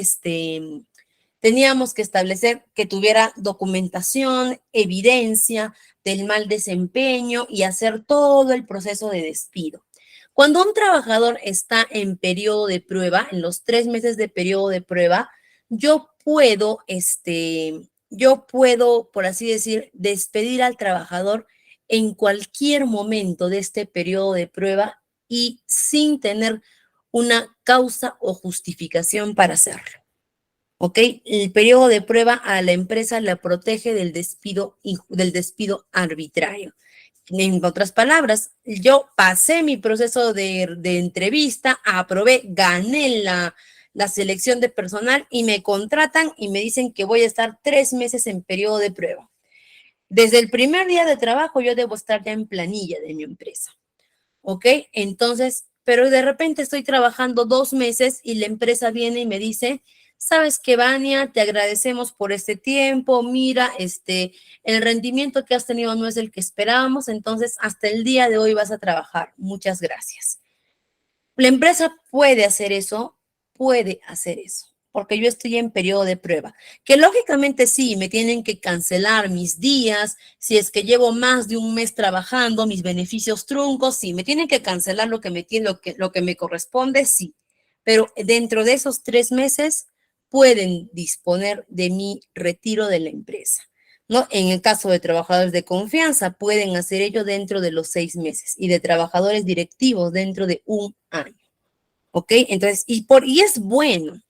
Speaker 1: teníamos que establecer que tuviera documentación, evidencia del mal desempeño y hacer todo el proceso de despido. Cuando un trabajador está en periodo de prueba, en los 3 meses de periodo de prueba, yo puedo, por así decir, despedir al trabajador en cualquier momento de este periodo de prueba y sin tener una causa o justificación para hacerlo. ¿Ok? El periodo de prueba a la empresa la protege del despido arbitrario. En otras palabras, yo pasé mi proceso de entrevista, aprobé, gané la selección de personal y me contratan y me dicen que voy a estar 3 meses en periodo de prueba. Desde el primer día de trabajo yo debo estar ya en planilla de mi empresa. ¿Ok? Entonces, pero de repente estoy trabajando 2 meses y la empresa viene y me dice, sabes qué, Vania, te agradecemos por este tiempo, mira, el rendimiento que has tenido no es el que esperábamos, entonces hasta el día de hoy vas a trabajar. Muchas gracias. La empresa puede hacer eso, porque yo estoy en periodo de prueba, que lógicamente sí, me tienen que cancelar mis días, si es que llevo más de un mes trabajando, mis beneficios truncos, sí, me tienen que cancelar lo que me corresponde, sí, pero dentro de esos 3 meses pueden disponer de mi retiro de la empresa. ¿No? En el caso de trabajadores de confianza, pueden hacer ello dentro de los 6 meses y de trabajadores directivos dentro de 1 año. ¿Ok? Entonces, y es bueno.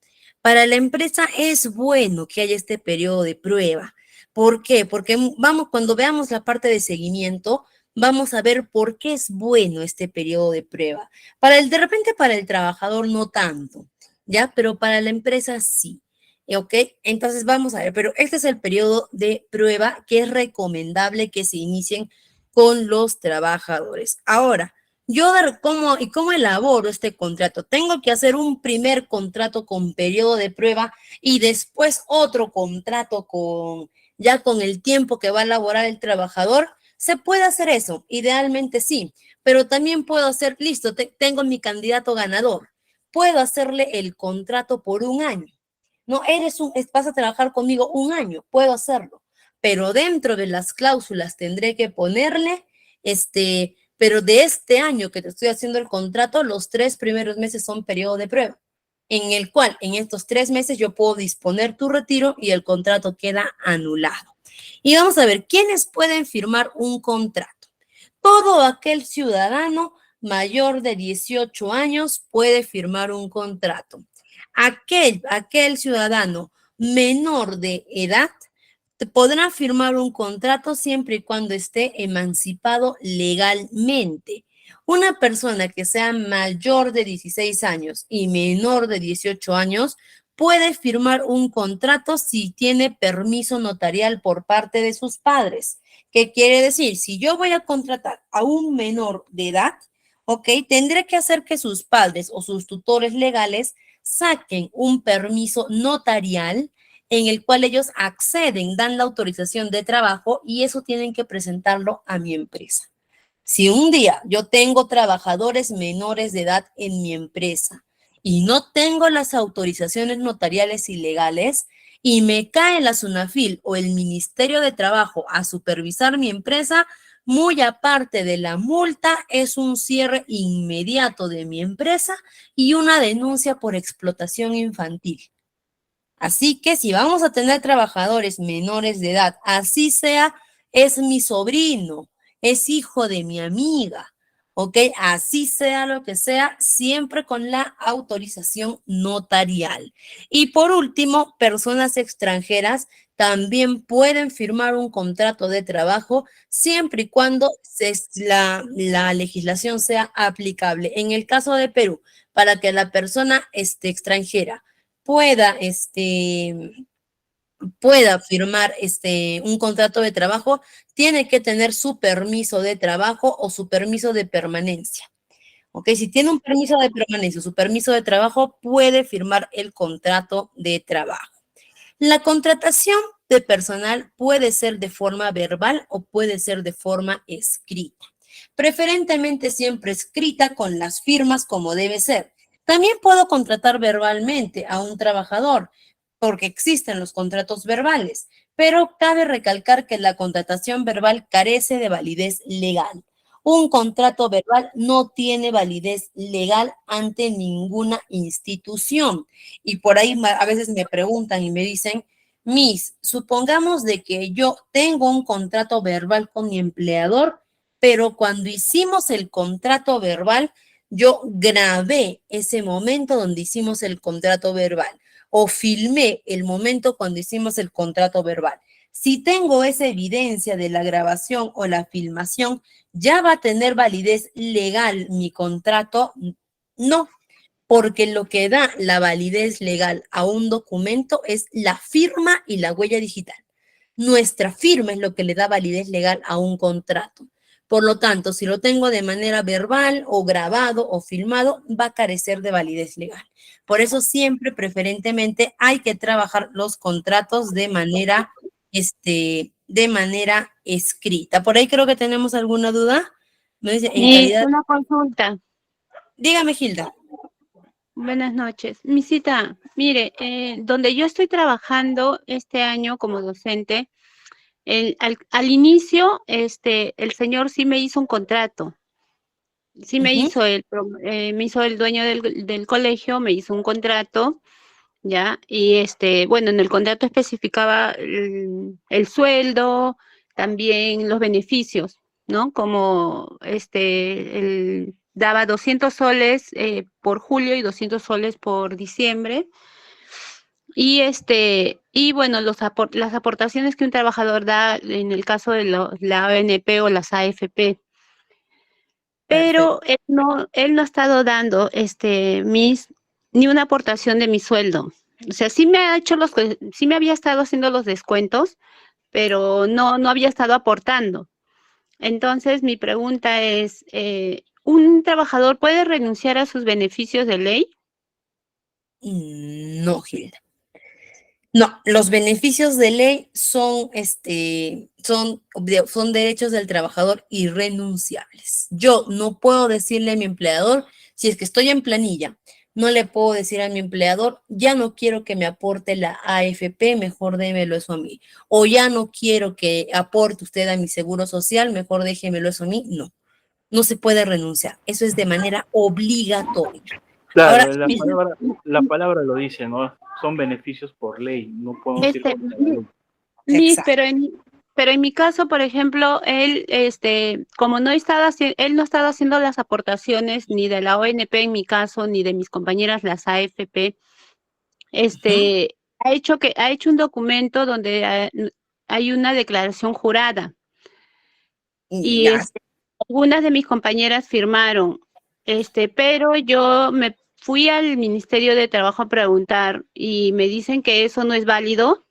Speaker 1: Para la empresa es bueno que haya este periodo de prueba. ¿Por qué? Porque cuando veamos la parte de seguimiento, vamos a ver por qué es bueno este periodo de prueba. De repente para el trabajador no tanto, ¿ya? Pero para la empresa sí. ¿Ok? Entonces vamos a ver, pero este es el periodo de prueba que es recomendable que se inicien con los trabajadores. Ahora, ¿cómo elaboro este contrato? Tengo que hacer un primer contrato con periodo de prueba y después otro contrato ya con el tiempo que va a laborar el trabajador. ¿Se puede hacer eso? Idealmente sí, pero también puedo hacer, listo, tengo mi candidato ganador. Puedo hacerle el contrato por 1 año. No, vas a trabajar conmigo 1 año, puedo hacerlo, pero dentro de las cláusulas tendré que ponerle, pero de este año que te estoy haciendo el contrato, los 3 primeros meses son periodo de prueba, en el cual en estos 3 meses yo puedo disponer tu retiro y el contrato queda anulado. Y vamos a ver, ¿quiénes pueden firmar un contrato? Todo aquel ciudadano mayor de 18 años puede firmar un contrato. Aquel ciudadano menor de edad podrá firmar un contrato siempre y cuando esté emancipado legalmente. Una persona que sea mayor de 16 años y menor de 18 años puede firmar un contrato si tiene permiso notarial por parte de sus padres. ¿Qué quiere decir? Si yo voy a contratar a un menor de edad, ¿ok? Tendré que hacer que sus padres o sus tutores legales saquen un permiso notarial en el cual ellos acceden, dan la autorización de trabajo y eso tienen que presentarlo a mi empresa. Si un día yo tengo trabajadores menores de edad en mi empresa y no tengo las autorizaciones notariales y legales y me cae la SUNAFIL o el Ministerio de Trabajo a supervisar mi empresa, muy aparte de la multa, es un cierre inmediato de mi empresa y una denuncia por explotación infantil. Así que si vamos a tener trabajadores menores de edad, así sea, es mi sobrino, es hijo de mi amiga, ¿ok? Así sea lo que sea, siempre con la autorización notarial. Y por último, personas extranjeras también pueden firmar un contrato de trabajo siempre y cuando la legislación sea aplicable. En el caso de Perú, para que la persona extranjera pueda, pueda firmar un contrato de trabajo, tiene que tener su permiso de trabajo o su permiso de permanencia. ¿Ok? Si tiene un permiso de permanencia o su permiso de trabajo, puede firmar el contrato de trabajo. La contratación de personal puede ser de forma verbal o puede ser de forma escrita. Preferentemente siempre escrita con las firmas como debe ser. También puedo contratar verbalmente a un trabajador porque existen los contratos verbales, pero cabe recalcar que la contratación verbal carece de validez legal. Un contrato verbal no tiene validez legal ante ninguna institución. Y por ahí a veces me preguntan y me dicen, Miss, supongamos de que yo tengo un contrato verbal con mi empleador, pero cuando hicimos el contrato verbal, yo grabé ese momento donde hicimos el contrato verbal o filmé el momento cuando hicimos el contrato verbal. Si tengo esa evidencia de la grabación o la filmación, ¿ya va a tener validez legal mi contrato? No, porque lo que da la validez legal a un documento es la firma y la huella digital. Nuestra firma es lo que le da validez legal a un contrato. Por lo tanto, si lo tengo de manera verbal o grabado o filmado, va a carecer de validez legal. Por eso siempre, preferentemente, hay que trabajar los contratos de manera escrita. Por ahí creo que tenemos alguna duda. Me dice, en calidad...
Speaker 3: Una consulta.
Speaker 1: Dígame, Gilda.
Speaker 3: Buenas noches. Misita, mire, donde yo estoy trabajando este año como docente, al inicio, el señor sí me hizo un contrato. Sí me hizo me hizo el dueño del colegio, me hizo un contrato, ¿ya? Y bueno, en el contrato especificaba el sueldo, también los beneficios, ¿no? Como daba 200 soles por julio y 200 soles por diciembre. Y bueno, las aportaciones que un trabajador da en el caso de la ONP o las AFP.
Speaker 1: Perfecto.
Speaker 3: Pero él no ha estado dando ni una aportación de mi sueldo. O sea, sí me había estado haciendo los descuentos, pero no había estado aportando. Entonces, mi pregunta es, ¿un trabajador puede renunciar a sus beneficios de ley?
Speaker 1: No, Gilda. No, los beneficios de ley son derechos del trabajador irrenunciables. Yo no puedo decirle a mi empleador, si es que estoy en planilla, no le puedo decir a mi empleador, ya no quiero que me aporte la AFP, mejor démelo eso a mí. O ya no quiero que aporte usted a mi seguro social, mejor déjemelo eso a mí. No, no se puede renunciar. Eso es de manera obligatoria. Ahora,
Speaker 2: Claro, la palabra lo dice, ¿no? Son beneficios por ley, no podemos ir contra la ley.
Speaker 3: Miss,
Speaker 1: exacto.
Speaker 3: pero en mi caso, por ejemplo, él, como él no estaba haciendo las aportaciones ni de la ONP en mi caso, ni de mis compañeras las AFP, ha hecho un documento donde hay una declaración jurada y
Speaker 1: Ya.
Speaker 3: algunas de mis compañeras firmaron, pero yo me fui al Ministerio de Trabajo a preguntar y me dicen que eso no es válido.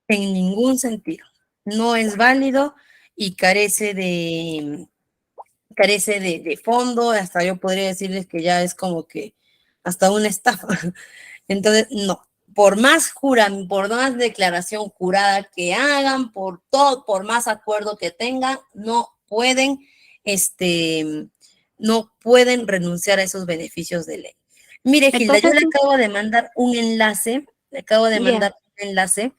Speaker 1: En ningún sentido. No es válido y carece de fondo. Hasta yo podría decirles que ya es como que hasta una estafa. Entonces, no. Por más declaración jurada que hagan, por todo, por más acuerdo que tengan, no pueden renunciar a esos beneficios de ley. Mire, Gilda, yo
Speaker 3: Entonces,
Speaker 1: le acabo de mandar un enlace,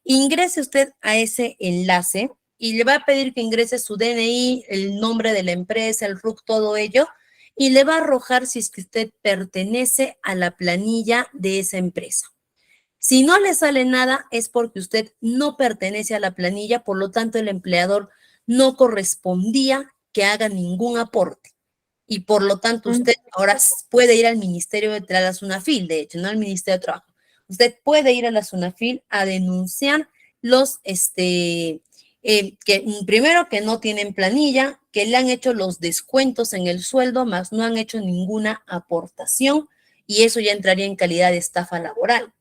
Speaker 1: ingrese usted a ese enlace y le va a pedir que ingrese su DNI, el nombre de la empresa, el RUC, todo ello, y le va a arrojar si es que usted pertenece a la planilla de esa empresa. Si no le sale nada, es porque usted no pertenece a la planilla, por lo tanto, el empleador no correspondía que haga ningún aporte. Y por lo tanto, usted ahora puede ir al Ministerio de Trabajo, una FIL, de hecho, no al Ministerio de Trabajo. usted puede ir a la SUNAFIL a denunciar primero que no tienen planilla, que le han hecho los descuentos en el sueldo, más no han hecho ninguna aportación, y eso ya entraría en calidad de estafa laboral,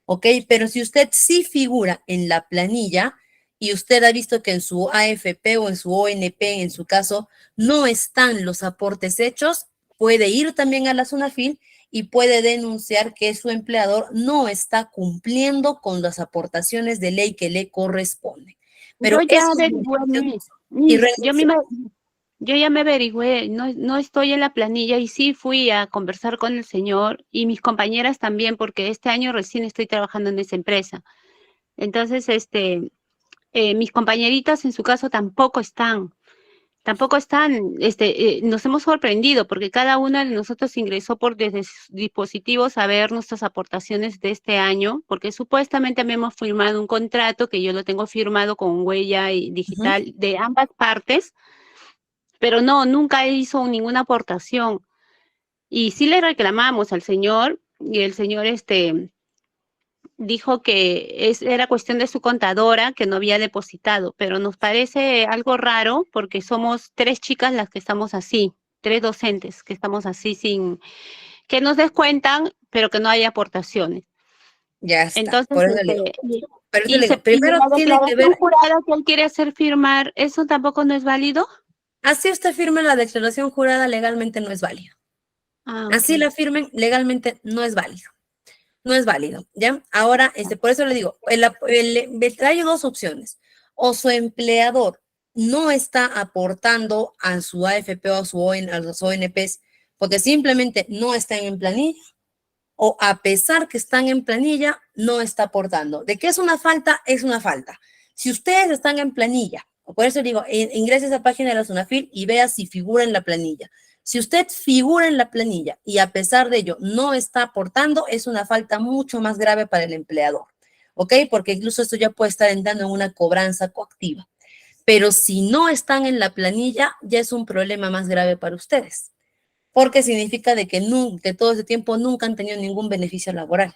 Speaker 1: ¿ok? Pero si usted sí figura en la planilla y usted ha visto que en su AFP o en su ONP, en su caso, no están los aportes hechos, puede ir también a la SUNAFIL y puede denunciar que su empleador no está cumpliendo con las aportaciones de ley que le corresponden. Pero
Speaker 3: Yo ya
Speaker 1: esos
Speaker 3: averigüé,
Speaker 1: beneficios y
Speaker 3: Miss,
Speaker 1: renuncia.
Speaker 3: yo ya me averigüé, no estoy en la planilla y sí fui a conversar con el señor y mis compañeras también, porque este año recién estoy trabajando en esa empresa. Entonces, mis compañeritas en su caso tampoco están, nos hemos sorprendido porque cada una de nosotros ingresó por desde sus dispositivos a ver nuestras aportaciones de este año, porque supuestamente habíamos firmado un contrato que yo lo tengo firmado con huella y digital de ambas partes, pero no, nunca hizo ninguna aportación. Y sí le reclamamos al señor y el señor dijo que era cuestión de su contadora que no había depositado, pero nos parece algo raro porque somos 3 chicas las que estamos así, 3 docentes que estamos así que nos descuentan, pero que no hay aportaciones.
Speaker 1: Ya está,
Speaker 3: Entonces,
Speaker 1: por eso le digo. Por eso le digo,
Speaker 3: y
Speaker 1: primero
Speaker 3: la
Speaker 1: tiene que
Speaker 3: declaración
Speaker 1: ver,
Speaker 3: jurada que él quiere hacer firmar, ¿eso tampoco no es válido?
Speaker 1: así usted firme la declaración jurada, legalmente no es válido.
Speaker 3: Ah, ok.
Speaker 1: Así la firmen, legalmente no es válido. No es válido, ¿ya? Ahora, por eso le digo, trae dos opciones. O su empleador no está aportando a su AFP o a los ONPs porque simplemente no están en planilla, o a pesar que están en planilla, no está aportando. ¿De qué es una falta? Es una falta. Si ustedes están en planilla, por eso digo, ingrese a esa página de la SUNAFIL y vea si figura en la planilla. Si usted figura en la planilla y a pesar de ello no está aportando, es una falta mucho más grave para el empleador, ¿ok? Porque incluso esto ya puede estar entrando en una cobranza coactiva. Pero si no están en la planilla, ya es un problema más grave para ustedes, porque significa de que todo ese tiempo nunca han tenido ningún beneficio laboral.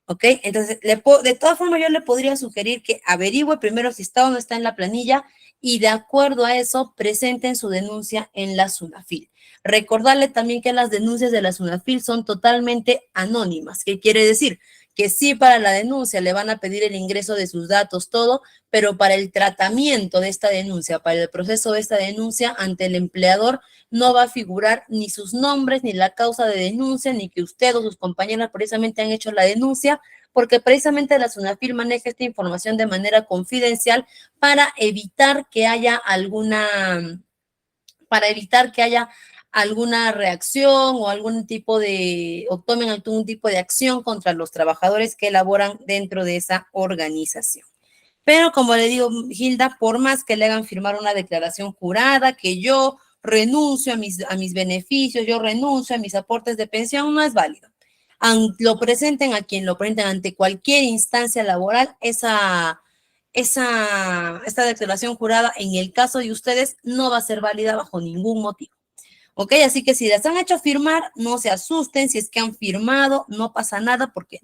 Speaker 1: ¿Ok? Entonces, de todas formas, yo le podría sugerir que averigüe primero si está o no está en la planilla y de acuerdo a eso presenten su denuncia en la SUNAFIL. Recordarle también que las denuncias de la SUNAFIL son totalmente anónimas. ¿Qué quiere decir? Que sí, para la denuncia le van a pedir el ingreso de sus datos, todo, pero para el tratamiento de esta denuncia, para el proceso de esta denuncia ante el empleador, no va a figurar ni sus nombres, ni la causa de denuncia, ni que usted o sus compañeras precisamente han hecho la denuncia, porque precisamente la SUNAFIL maneja esta información de manera confidencial para evitar que haya alguna reacción o o tomen algún tipo de acción contra los trabajadores que elaboran dentro de esa organización. Pero como le digo, Hilda, por más que le hagan firmar una declaración jurada, que yo renuncio a mis beneficios, yo renuncio a mis aportes de pensión, no es válido. Lo presenten a quien lo presenten ante cualquier instancia laboral, esta declaración jurada, en el caso de ustedes, no va a ser válida bajo ningún motivo. ¿Ok? Así que si les han hecho firmar, no se asusten, si es que han firmado, no pasa nada porque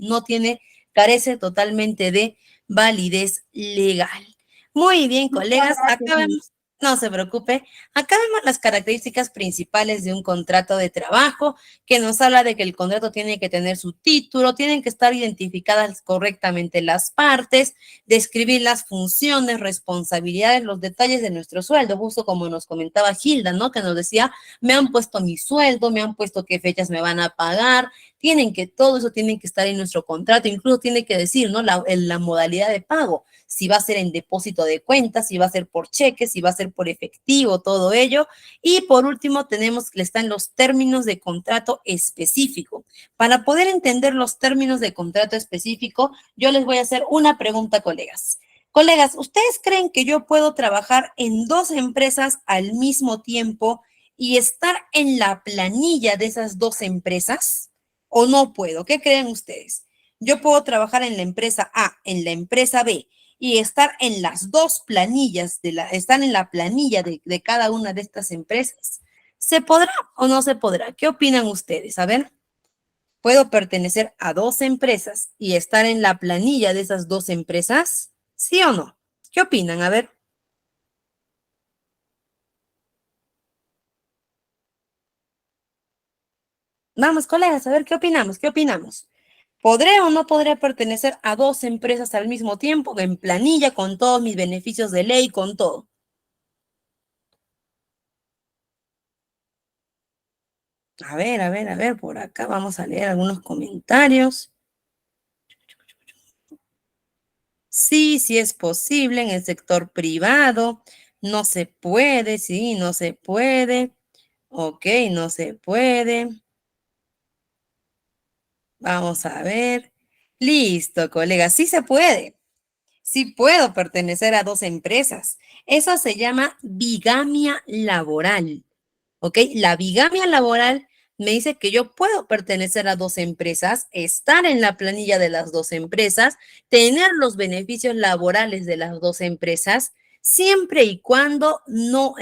Speaker 1: carece totalmente de validez legal. Muy bien, colegas, acá vemos, no se preocupe, acá vemos las características principales de un contrato de trabajo, que nos habla de que el contrato tiene que tener su título, tienen que estar identificadas correctamente las partes, describir las funciones, responsabilidades, los detalles de nuestro sueldo, justo como nos comentaba Hilda, ¿no? Que nos decía, me han puesto mi sueldo, me han puesto qué fechas me van a pagar, todo eso tiene que estar en nuestro contrato, incluso tiene que decir, ¿no? La modalidad de pago, si va a ser en depósito de cuentas, si va a ser por cheque, si va a ser por efectivo, todo ello. Y por último están los términos de contrato específico. Para poder entender los términos de contrato específico, yo les voy a hacer una pregunta, colegas. Colegas, ¿ustedes creen que yo puedo trabajar en 2 empresas al mismo tiempo y estar en la planilla de esas 2 empresas? ¿O no puedo? ¿Qué creen ustedes? Yo puedo trabajar en la empresa A, en la empresa B, y estar en las 2 planillas, están en la planilla de cada una de estas empresas. ¿Se podrá o no se podrá? ¿Qué opinan ustedes? A ver. ¿Puedo pertenecer a 2 empresas y estar en la planilla de esas 2 empresas? ¿Sí o no? ¿Qué opinan? A ver. Vamos, colegas, a ver qué opinamos, qué opinamos. ¿Podré o no podré pertenecer a 2 empresas al mismo tiempo, en planilla, con todos mis beneficios de ley, con todo? A ver, por acá vamos a leer algunos comentarios. Sí, sí es posible en el sector privado. No se puede, sí, no se puede. Ok, no se puede. Vamos a ver. Listo, colega, sí se puede. Sí puedo pertenecer a 2 empresas. Eso se llama bigamia laboral. ¿Ok? La bigamia laboral me dice que yo puedo pertenecer a 2 empresas, estar en la planilla de las 2 empresas, tener los beneficios laborales de las 2 empresas, siempre y cuando no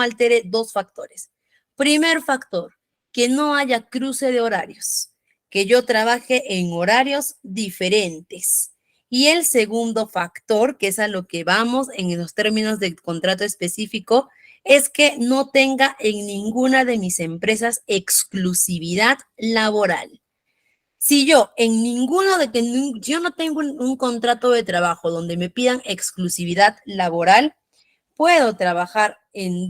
Speaker 1: altere 2 factores. Primer factor, que no haya cruce de horarios, que yo trabaje en horarios diferentes. Y el segundo factor, que es a lo que vamos en los términos del contrato específico, es que no tenga en ninguna de mis empresas exclusividad laboral. Si yo en ninguno de que yo no tengo un contrato de trabajo donde me pidan exclusividad laboral, puedo trabajar en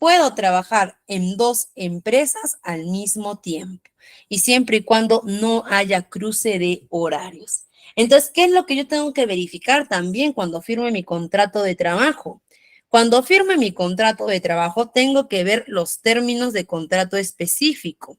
Speaker 1: puedo trabajar en 2 empresas al mismo tiempo y siempre y cuando no haya cruce de horarios. Entonces, ¿qué es lo que yo tengo que verificar también cuando firme mi contrato de trabajo? Cuando firme mi contrato de trabajo, tengo que ver los términos de contrato específico,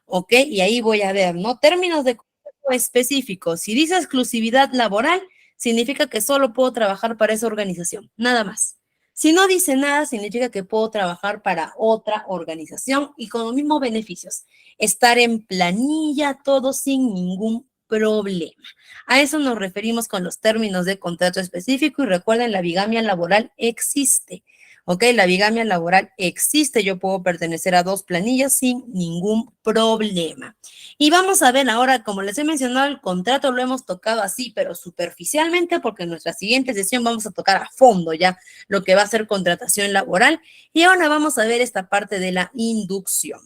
Speaker 1: ¿ok? Y ahí voy a ver, ¿no? Términos de contrato específicos. Si dice exclusividad laboral, significa que solo puedo trabajar para esa organización, nada más. Si no dice nada, significa que puedo trabajar para otra organización y con los mismos beneficios. Estar en planilla, todo sin ningún problema. A eso nos referimos con los términos de contrato específico y recuerden, la bigamia laboral existe. ¿Ok? La bigamia laboral existe. Yo puedo pertenecer a 2 planillas sin ningún problema. Y vamos a ver ahora, como les he mencionado, el contrato lo hemos tocado así, pero superficialmente, porque en nuestra siguiente sesión vamos a tocar a fondo ya lo que va a ser contratación laboral. Y ahora vamos a ver esta parte de la inducción.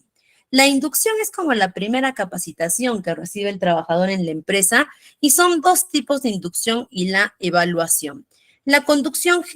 Speaker 1: La inducción es como la primera capacitación que recibe el trabajador en la empresa y son 2 tipos de inducción y la evaluación. La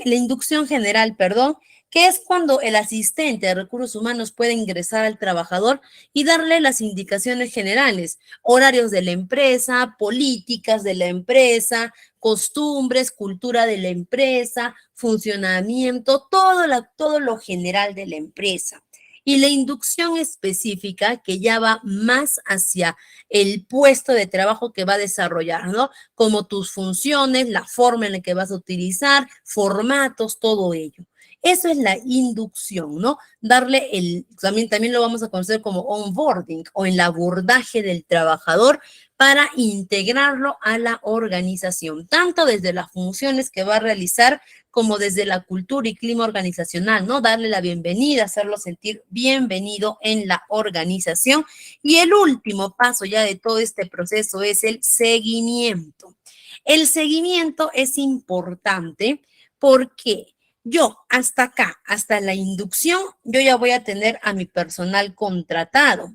Speaker 1: inducción general, perdón, que es cuando el asistente de recursos humanos puede ingresar al trabajador y darle las indicaciones generales, horarios de la empresa, políticas de la empresa, costumbres, cultura de la empresa, funcionamiento, todo lo general de la empresa. Y la inducción específica que ya va más hacia el puesto de trabajo que va a desarrollar, ¿no? Como tus funciones, la forma en la que vas a utilizar, formatos, todo ello. Eso es la inducción, ¿no? También lo vamos a conocer como onboarding o el abordaje del trabajador para integrarlo a la organización, tanto desde las funciones que va a realizar como desde la cultura y clima organizacional, ¿no? Darle la bienvenida, hacerlo sentir bienvenido en la organización. Y el último paso ya de todo este proceso es el seguimiento. El seguimiento es importante porque yo hasta acá, hasta la inducción, yo ya voy a tener a mi personal contratado,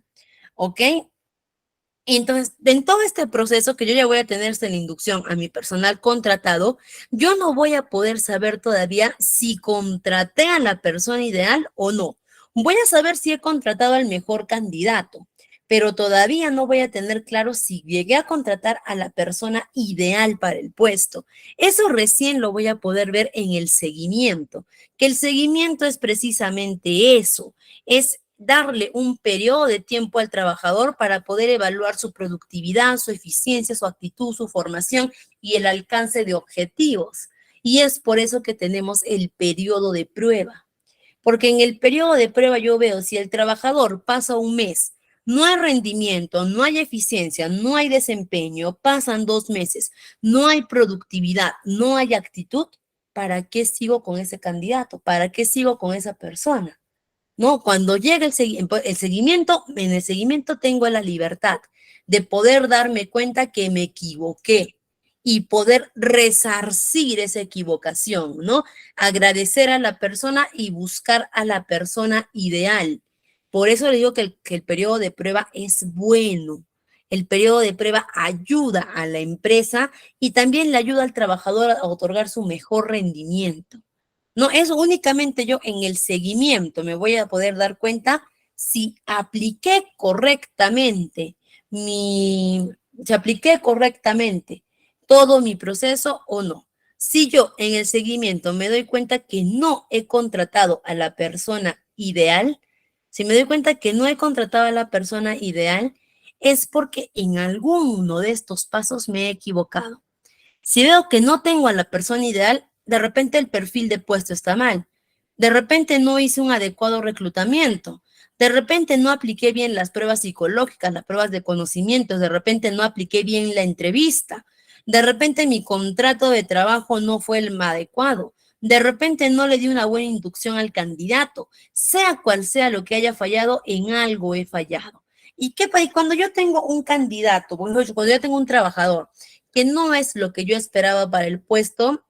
Speaker 1: ¿ok? Entonces, en todo este proceso que yo ya voy a tener en la inducción a mi personal contratado, yo no voy a poder saber todavía si contraté a la persona ideal o no. Voy a saber si he contratado al mejor candidato, pero todavía no voy a tener claro si llegué a contratar a la persona ideal para el puesto. Eso recién lo voy a poder ver en el seguimiento, que el seguimiento es precisamente eso, es darle un periodo de tiempo al trabajador para poder evaluar su productividad, su eficiencia, su actitud, su formación y el alcance de objetivos. Y es por eso que tenemos el periodo de prueba. Porque en el periodo de prueba yo veo si el trabajador pasa un mes, no hay rendimiento, no hay eficiencia, no hay desempeño, pasan 2 meses, no hay productividad, no hay actitud, ¿para qué sigo con ese candidato? ¿Para qué sigo con esa persona? ¿no? Cuando llega el seguimiento, en el seguimiento tengo la libertad de poder darme cuenta que me equivoqué y poder resarcir esa equivocación, ¿no? Agradecer a la persona y buscar a la persona ideal. Por eso le digo que el periodo de prueba es bueno. El periodo de prueba ayuda a la empresa y también le ayuda al trabajador a otorgar su mejor rendimiento. No es únicamente yo en el seguimiento me voy a poder dar cuenta si apliqué correctamente si apliqué correctamente todo mi proceso o no. Si yo en el seguimiento me doy cuenta que no he contratado a la persona ideal, si me doy cuenta que no he contratado a la persona ideal, es porque en alguno de estos pasos me he equivocado. Si veo que no tengo a la persona ideal, de repente el perfil de puesto está mal. De repente no hice un adecuado reclutamiento. De repente no apliqué bien las pruebas psicológicas, las pruebas de conocimientos. De repente no apliqué bien la entrevista. De repente mi contrato de trabajo no fue el más adecuado. De repente no le di una buena inducción al candidato. Sea cual sea lo que haya fallado, en algo he fallado. Y cuando yo tengo un candidato, cuando yo tengo un trabajador que no es lo que yo esperaba para el puesto,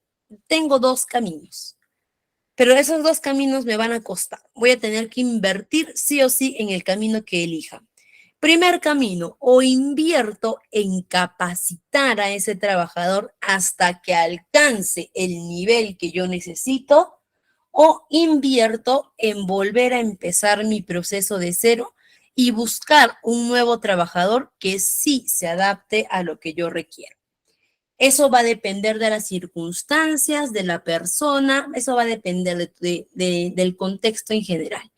Speaker 1: tengo dos caminos. Pero esos dos caminos me van a costar. Voy a tener que invertir sí o sí en el camino que elija. Primer camino, o invierto en capacitar a ese trabajador hasta que alcance el nivel que yo necesito, o invierto en volver a empezar mi proceso de cero y buscar un nuevo trabajador que sí se adapte a lo que yo requiero. Eso va a depender de las circunstancias, de la persona, eso va a depender del contexto en general.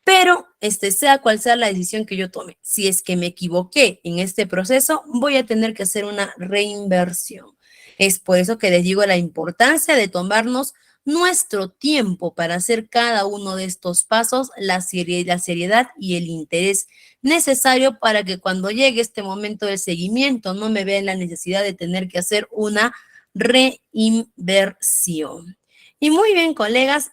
Speaker 1: Pero sea cual sea la decisión que yo tome, si es que me equivoqué en este proceso, voy a tener que hacer una reinversión. Es por eso que les digo la importancia de tomarnos nuestro tiempo para hacer cada uno de estos pasos, la seriedad y el interés necesario para que cuando llegue este momento de seguimiento no me vea en la necesidad de tener que hacer una reinversión. Y muy bien, colegas,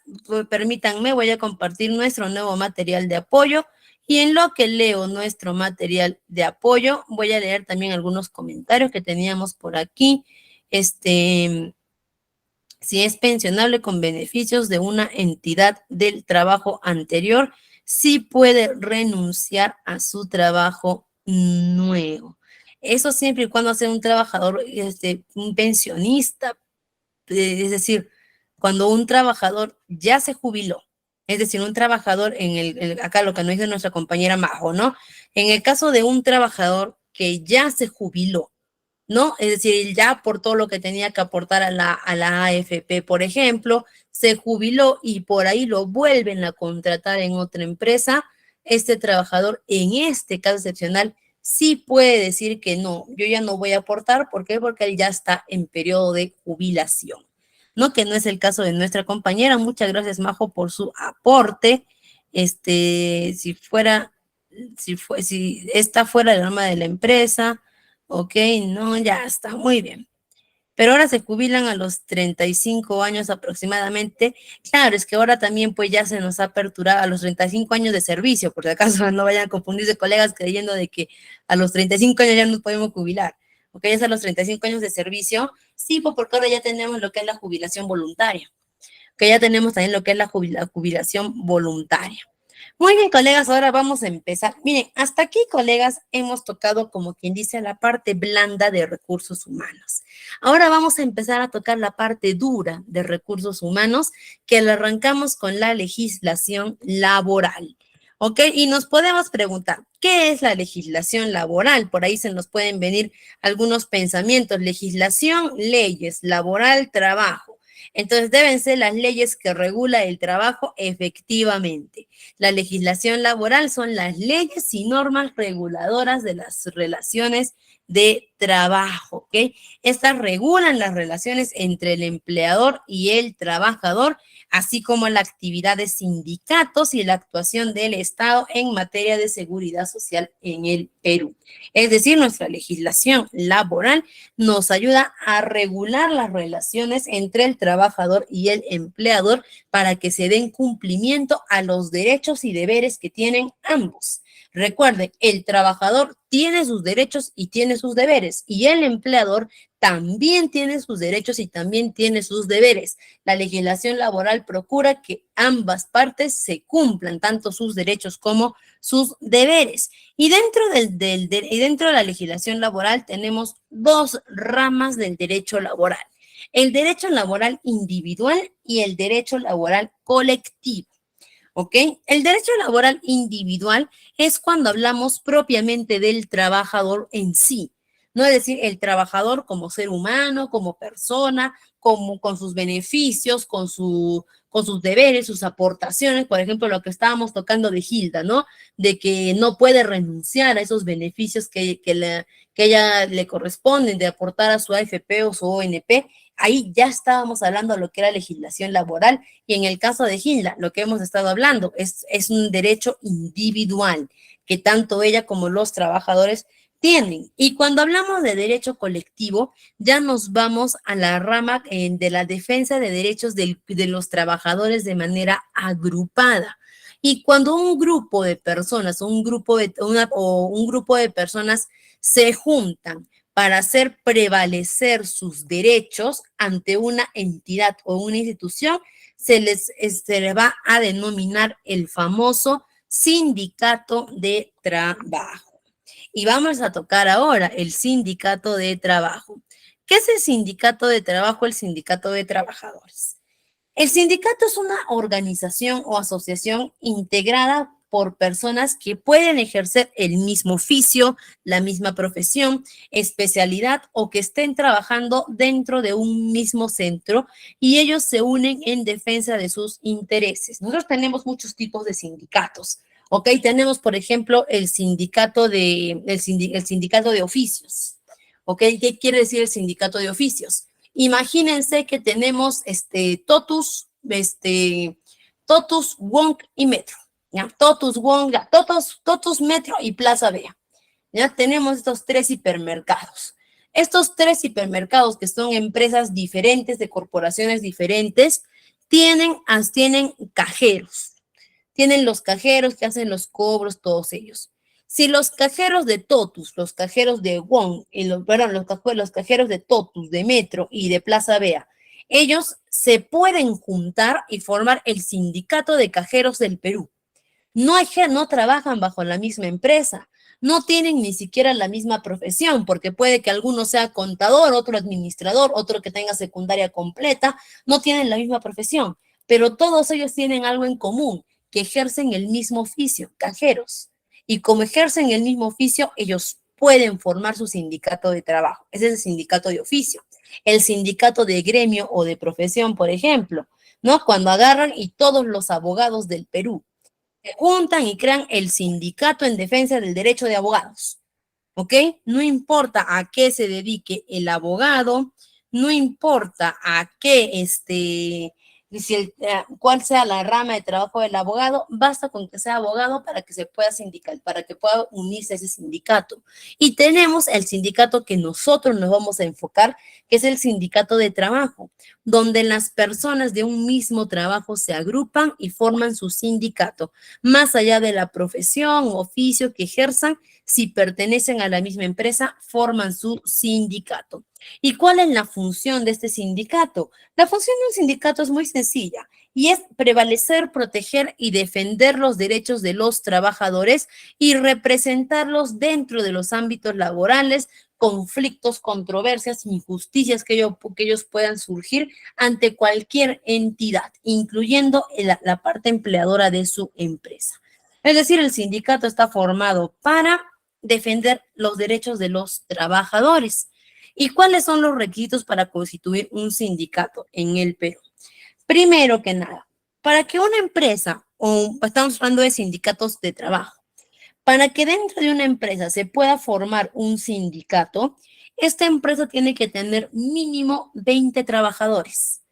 Speaker 1: permítanme, voy a compartir nuestro nuevo material de apoyo. Y en lo que leo nuestro material de apoyo, voy a leer también algunos comentarios que teníamos por aquí. Si es pensionable con beneficios de una entidad del trabajo anterior, sí puede renunciar a su trabajo nuevo. Eso siempre y cuando sea un trabajador, un pensionista, es decir, cuando un trabajador ya se jubiló, es decir, un trabajador acá lo que nos dice nuestra compañera Majo, ¿no? En el caso de un trabajador que ya se jubiló, ¿no? Es decir, ya aportó lo que tenía que aportar a la AFP, por ejemplo, se jubiló y por ahí lo vuelven a contratar en otra empresa, este trabajador, en este caso excepcional, sí puede decir que no, yo ya no voy a aportar. ¿Por qué? Porque él ya está en periodo de jubilación, ¿no? Que no es el caso de nuestra compañera. Muchas gracias, Majo, por su aporte. Si está fuera del norma de la empresa, ok, no, ya está, muy bien. Pero ahora se jubilan a los 35 años aproximadamente. Claro, es que ahora también pues ya se nos ha aperturado a los 35 años de servicio, por si acaso no vayan a confundirse colegas creyendo de que a los 35 años ya nos podemos jubilar. Ok, es a los 35 años de servicio. Sí, pues porque ahora ya tenemos lo que es la jubilación voluntaria. Que ya tenemos también lo que es la jubilación voluntaria. Muy bien, colegas, ahora vamos a empezar. Miren, hasta aquí, colegas, hemos tocado, como quien dice, la parte blanda de recursos humanos. Ahora vamos a empezar a tocar la parte dura de recursos humanos, que la arrancamos con la legislación laboral. ¿Ok? Y nos podemos preguntar, ¿qué es la legislación laboral? Por ahí se nos pueden venir algunos pensamientos. Legislación, leyes, laboral, trabajo. Entonces deben ser las leyes que regulan el trabajo efectivamente. La legislación laboral son las leyes y normas reguladoras de las relaciones de trabajo, ¿ok? Estas regulan las relaciones entre el empleador y el trabajador, así como la actividad de sindicatos y la actuación del Estado en materia de seguridad social en el Perú. Es decir, nuestra legislación laboral nos ayuda a regular las relaciones entre el trabajador y el empleador para que se den cumplimiento a los derechos y deberes que tienen ambos. Recuerden, el trabajador tiene sus derechos y tiene sus deberes, y el empleador también tiene sus derechos y también tiene sus deberes. La legislación laboral procura que ambas partes se cumplan, tanto sus derechos como sus deberes. Y dentro de la legislación laboral tenemos dos ramas del derecho laboral: el derecho laboral individual y el derecho laboral colectivo. ¿Ok? El derecho laboral individual es cuando hablamos propiamente del trabajador en sí, no es decir, el trabajador como ser humano, como persona, como con sus beneficios, con sus deberes, sus aportaciones, por ejemplo, lo que estábamos tocando de Hilda, ¿no? De que no puede renunciar a esos beneficios que ella le corresponden de aportar a su AFP o su ONP. Ahí ya estábamos hablando de lo que era legislación laboral, y en el caso de Hilda, lo que hemos estado hablando es un derecho individual que tanto ella como los trabajadores tienen. Y cuando hablamos de derecho colectivo, ya nos vamos a la rama de la defensa de derechos de los trabajadores de manera agrupada. Y cuando un grupo de personas o un grupo de personas se juntan para hacer prevalecer sus derechos ante una entidad o una institución, se les va a denominar el famoso sindicato de trabajo. Y vamos a tocar ahora el sindicato de trabajo. ¿Qué es el sindicato de trabajo? El sindicato de trabajadores. El sindicato es una organización o asociación integrada por personas que pueden ejercer el mismo oficio, la misma profesión, especialidad, o que estén trabajando dentro de un mismo centro, y ellos se unen en defensa de sus intereses. Nosotros tenemos muchos tipos de sindicatos. ¿Ok? Tenemos, por ejemplo, el sindicato de oficios. ¿Ok? ¿Qué quiere decir el sindicato de oficios? Imagínense que tenemos Totus, Wong y Metro. ¿Ya? Totus, Wong, Totus, Metro y Plaza Vea. Ya tenemos estos tres hipermercados. Estos tres hipermercados, que son empresas diferentes, de corporaciones diferentes, tienen cajeros. Tienen los cajeros que hacen los cobros, todos ellos. Si los cajeros de Totus, los cajeros de Wong, los cajeros de Totus, de Metro y de Plaza Vea, ellos se pueden juntar y formar el sindicato de cajeros del Perú. No trabajan bajo la misma empresa, no tienen ni siquiera la misma profesión, porque puede que alguno sea contador, otro administrador, otro que tenga secundaria completa, no tienen la misma profesión, pero todos ellos tienen algo en común, que ejercen el mismo oficio, cajeros. Y como ejercen el mismo oficio, ellos pueden formar su sindicato de trabajo. Ese es el sindicato de oficio. El sindicato de gremio o de profesión, por ejemplo, ¿no? Cuando agarran y todos los abogados del Perú se juntan y crean el sindicato en defensa del derecho de abogados. ¿Ok? No importa a qué se dedique el abogado, no importa a qué cuál sea la rama de trabajo del abogado, basta con que sea abogado para que se pueda sindicar, para que pueda unirse a ese sindicato. Y tenemos el sindicato que nosotros nos vamos a enfocar, que es el sindicato de trabajo, donde las personas de un mismo trabajo se agrupan y forman su sindicato, más allá de la profesión o oficio que ejerzan. Si pertenecen a la misma empresa, forman su sindicato. ¿Y cuál es la función de este sindicato? La función de un sindicato es muy sencilla, y es prevalecer, proteger y defender los derechos de los trabajadores y representarlos dentro de los ámbitos laborales, conflictos, controversias, injusticias que ellos puedan surgir ante cualquier entidad, incluyendo la parte empleadora de su empresa. Es decir, el sindicato está formado para defender los derechos de los trabajadores. ¿Y cuáles son los requisitos para constituir un sindicato en el Perú? Primero que nada, para que una empresa, o estamos hablando de sindicatos de trabajo, para que dentro de una empresa se pueda formar un sindicato, esta empresa tiene que tener mínimo 20 trabajadores.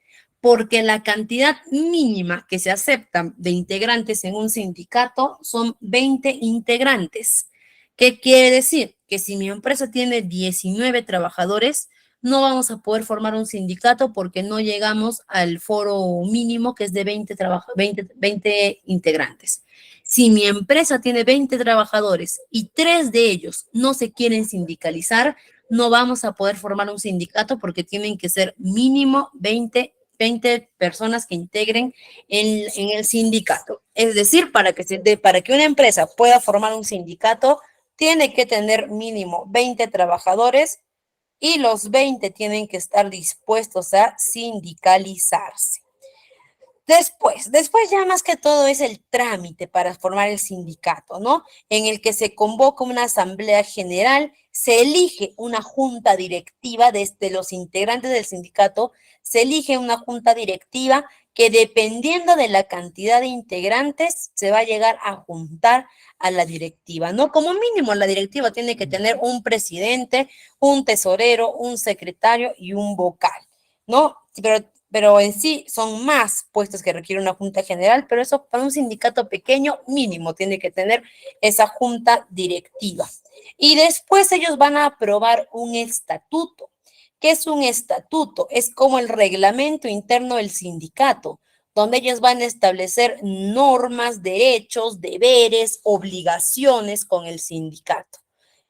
Speaker 1: porque la cantidad mínima que se acepta de integrantes en un sindicato son 20 integrantes. ¿Qué quiere decir? Que si mi empresa tiene 19 trabajadores, no vamos a poder formar un sindicato porque no llegamos al foro mínimo que es de 20 integrantes. Si mi empresa tiene 20 trabajadores y 3 de ellos no se quieren sindicalizar, no vamos a poder formar un sindicato porque tienen que ser mínimo 20 personas que integren en el sindicato. Es decir, para que una empresa pueda formar un sindicato, tiene que tener mínimo 20 trabajadores y los 20 tienen que estar dispuestos a sindicalizarse. Después ya más que todo es el trámite para formar el sindicato, ¿no? En el que se convoca una asamblea general, se elige una junta directiva desde los integrantes del sindicato, se elige una junta directiva que dependiendo de la cantidad de integrantes se va a llegar a juntar a la directiva, ¿no? Como mínimo la directiva tiene que tener un presidente, un tesorero, un secretario y un vocal, ¿no? Pero en sí son más puestos que requiere una junta general, pero eso para un sindicato pequeño mínimo tiene que tener esa junta directiva. Y después ellos van a aprobar un estatuto. ¿Qué es un estatuto? Es como el reglamento interno del sindicato, donde ellos van a establecer normas, derechos, deberes, obligaciones con el sindicato.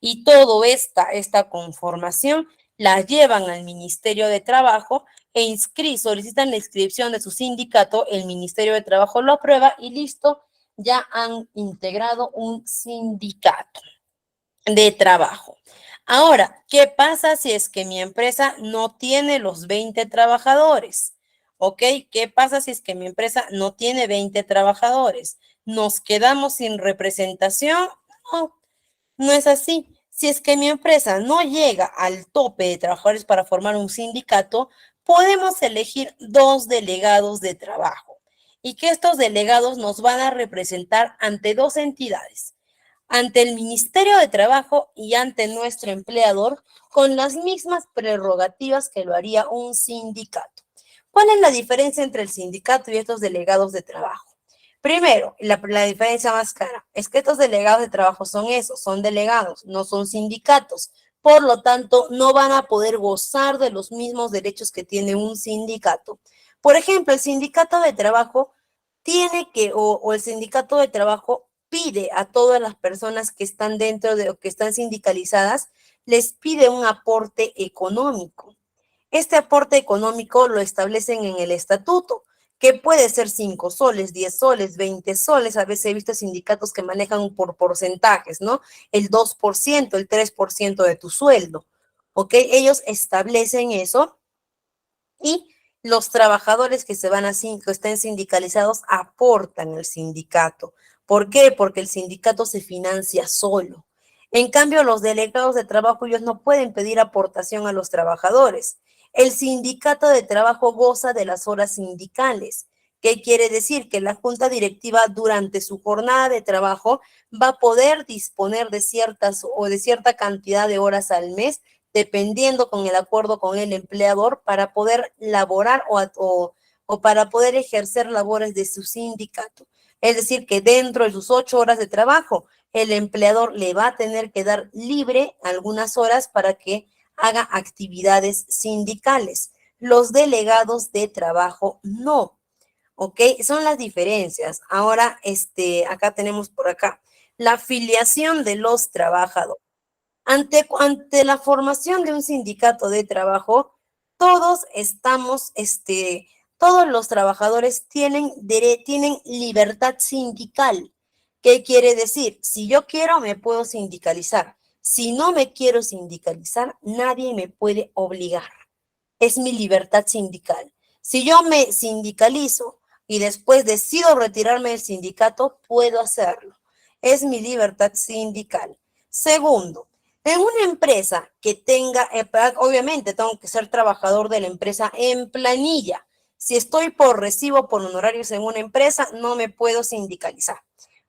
Speaker 1: Y toda esta conformación la llevan al Ministerio de Trabajo e solicitan la inscripción de su sindicato, el Ministerio de Trabajo lo aprueba y listo, ya han integrado un sindicato de trabajo. Ahora, ¿qué pasa si es que mi empresa no tiene los 20 trabajadores? ¿Ok? ¿Qué pasa si es que mi empresa no tiene 20 trabajadores? ¿Nos quedamos sin representación? No, no es así. Si es que mi empresa no llega al tope de trabajadores para formar un sindicato, podemos elegir 2 delegados de trabajo y que estos delegados nos van a representar ante 2 entidades, ante el Ministerio de Trabajo y ante nuestro empleador, con las mismas prerrogativas que lo haría un sindicato. ¿Cuál es la diferencia entre el sindicato y estos delegados de trabajo? Primero, la diferencia más clara es que estos delegados de trabajo son esos, son delegados, no son sindicatos. Por lo tanto, no van a poder gozar de los mismos derechos que tiene un sindicato. Por ejemplo, el sindicato de trabajo o el sindicato de trabajo pide a todas las personas que están dentro de o que están sindicalizadas, les pide un aporte económico. Este aporte económico lo establecen en el estatuto, que puede ser 5 soles, 10 soles, 20 soles. A veces he visto sindicatos que manejan por porcentajes, ¿no? El 2%, el 3% de tu sueldo, ¿ok? Ellos establecen eso y los trabajadores que estén sindicalizados aportan al sindicato. ¿Por qué? Porque el sindicato se financia solo. En cambio, los delegados de trabajo, ellos no pueden pedir aportación a los trabajadores. El sindicato de trabajo goza de las horas sindicales. ¿Qué quiere decir? Que la junta directiva durante su jornada de trabajo va a poder disponer de cierta cantidad de horas al mes, dependiendo con el acuerdo con el empleador para poder laborar o para poder ejercer labores de su sindicato. Es decir, que dentro de sus 8 horas de trabajo, el empleador le va a tener que dar libre algunas horas para que haga actividades sindicales. Los delegados de trabajo no. ¿Ok? Son las diferencias. Ahora, acá tenemos por acá la afiliación de los trabajadores. Ante la formación de un sindicato de trabajo, todos los trabajadores tienen libertad sindical. ¿Qué quiere decir? Si yo quiero, me puedo sindicalizar. Si no me quiero sindicalizar, nadie me puede obligar. Es mi libertad sindical. Si yo me sindicalizo y después decido retirarme del sindicato, puedo hacerlo. Es mi libertad sindical. Segundo, en una empresa que tenga, obviamente tengo que ser trabajador de la empresa en planilla. Si estoy recibo por honorarios en una empresa, no me puedo sindicalizar.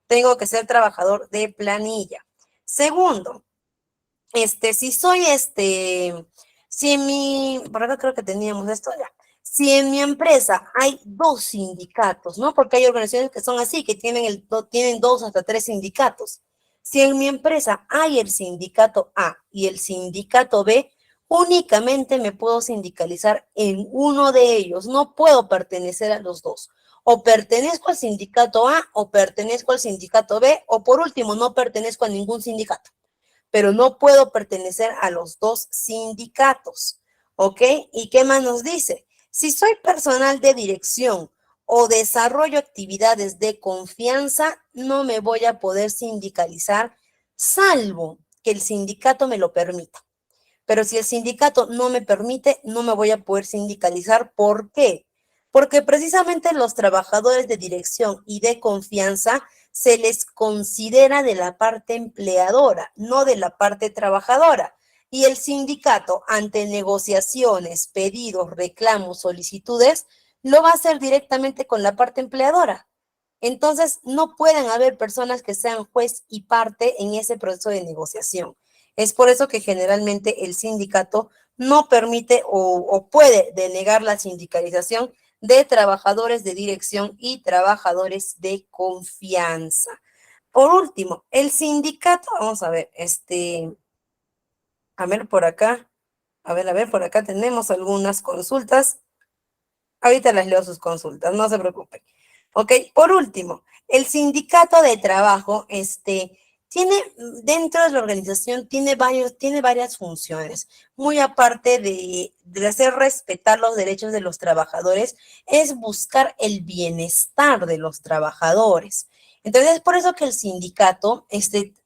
Speaker 1: Tengo que ser trabajador de planilla. Segundo, por acá creo que teníamos esto ya. Si en mi empresa hay 2 sindicatos, ¿no? Porque hay organizaciones que son así, que tienen 2 hasta 3 sindicatos. Si en mi empresa hay el sindicato A y el sindicato B, únicamente me puedo sindicalizar en uno de ellos. No puedo pertenecer a los dos. O pertenezco al sindicato A o pertenezco al sindicato B, o por último, no pertenezco a ningún sindicato. Pero no puedo pertenecer a los 2 sindicatos. ¿Ok? ¿Y qué más nos dice? Si soy personal de dirección o desarrollo actividades de confianza, no me voy a poder sindicalizar, salvo que el sindicato me lo permita. Pero si el sindicato no me permite, no me voy a poder sindicalizar. ¿Por qué? Porque precisamente los trabajadores de dirección y de confianza se les considera de la parte empleadora, no de la parte trabajadora. Y el sindicato, ante negociaciones, pedidos, reclamos, solicitudes, lo va a hacer directamente con la parte empleadora. Entonces, no pueden haber personas que sean juez y parte en ese proceso de negociación. Es por eso que generalmente el sindicato no permite o puede denegar la sindicalización de trabajadores de dirección y trabajadores de confianza. Por último, el sindicato, vamos a ver, a ver por acá, por acá tenemos algunas consultas. Ahorita les leo sus consultas, no se preocupen. Ok, por último, el sindicato de trabajo, tiene, dentro de la organización, tiene varias funciones. Muy aparte de hacer respetar los derechos de los trabajadores, es buscar el bienestar de los trabajadores. Entonces, es por eso que el sindicato,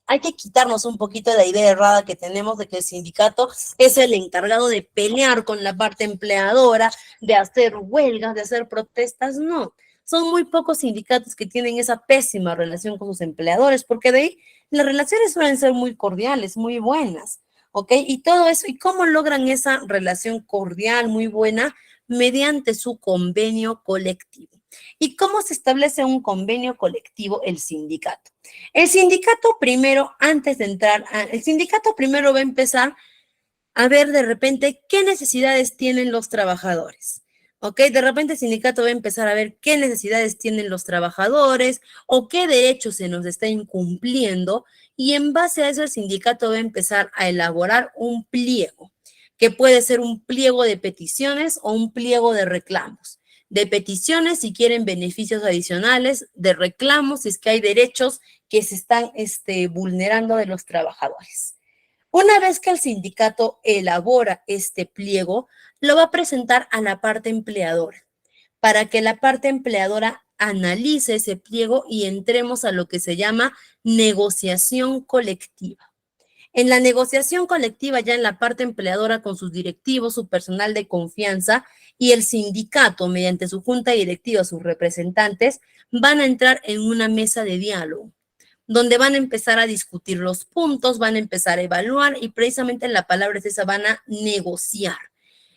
Speaker 1: hay que quitarnos un poquito de la idea errada que tenemos de que el sindicato es el encargado de pelear con la parte empleadora, de hacer huelgas, de hacer protestas. No, son muy pocos sindicatos que tienen esa pésima relación con sus empleadores, porque de ahí las relaciones suelen ser muy cordiales, muy buenas, ¿ok? Y todo eso, ¿y cómo logran esa relación cordial, muy buena? Mediante su convenio colectivo. ¿Y cómo se establece un convenio colectivo? El sindicato. El sindicato primero, antes de entrar, el sindicato primero va a empezar a ver de repente qué necesidades tienen los trabajadores. ¿Ok? De repente el sindicato va a empezar a ver qué necesidades tienen los trabajadores o qué derechos se nos está incumpliendo, y en base a eso el sindicato va a empezar a elaborar un pliego, que puede ser un pliego de peticiones o un pliego de reclamos. De peticiones si quieren beneficios adicionales, de reclamos si es que hay derechos que se están vulnerando de los trabajadores. Una vez que el sindicato elabora este pliego, lo va a presentar a la parte empleadora para que la parte empleadora analice ese pliego y entremos a lo que se llama negociación colectiva. En la negociación colectiva, ya en la parte empleadora con sus directivos, su personal de confianza y el sindicato, mediante su junta directiva, sus representantes, van a entrar en una mesa de diálogo, donde van a empezar a discutir los puntos, van a empezar a evaluar y precisamente la palabra es esa, van a negociar.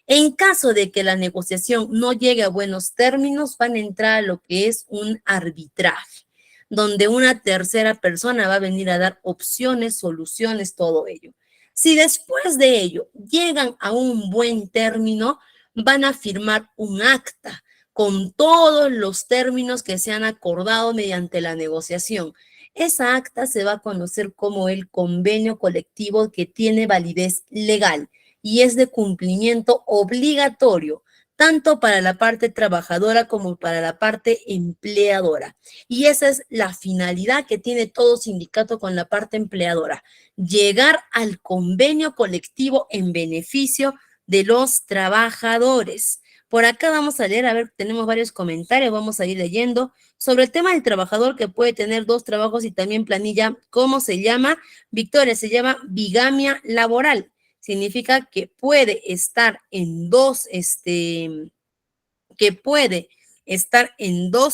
Speaker 1: En caso de que la negociación no llegue a buenos términos, van a entrar a lo que es un arbitraje, donde una tercera persona va a venir a dar opciones, soluciones, todo ello. Si después de ello llegan a un buen término, van a firmar un acta con todos los términos que se han acordado mediante la negociación. Esa acta se va a conocer como el convenio colectivo, que tiene validez legal y es de cumplimiento obligatorio, tanto para la parte trabajadora como para la parte empleadora. Y esa es la finalidad que tiene todo sindicato con la parte empleadora: llegar al convenio colectivo en beneficio de los trabajadores. Por acá vamos a leer, a ver, tenemos varios comentarios, vamos a ir leyendo sobre el tema del trabajador que puede tener 2 trabajos y también planilla. ¿Cómo se llama? Victoria, se llama bigamia laboral. Significa que puede estar en dos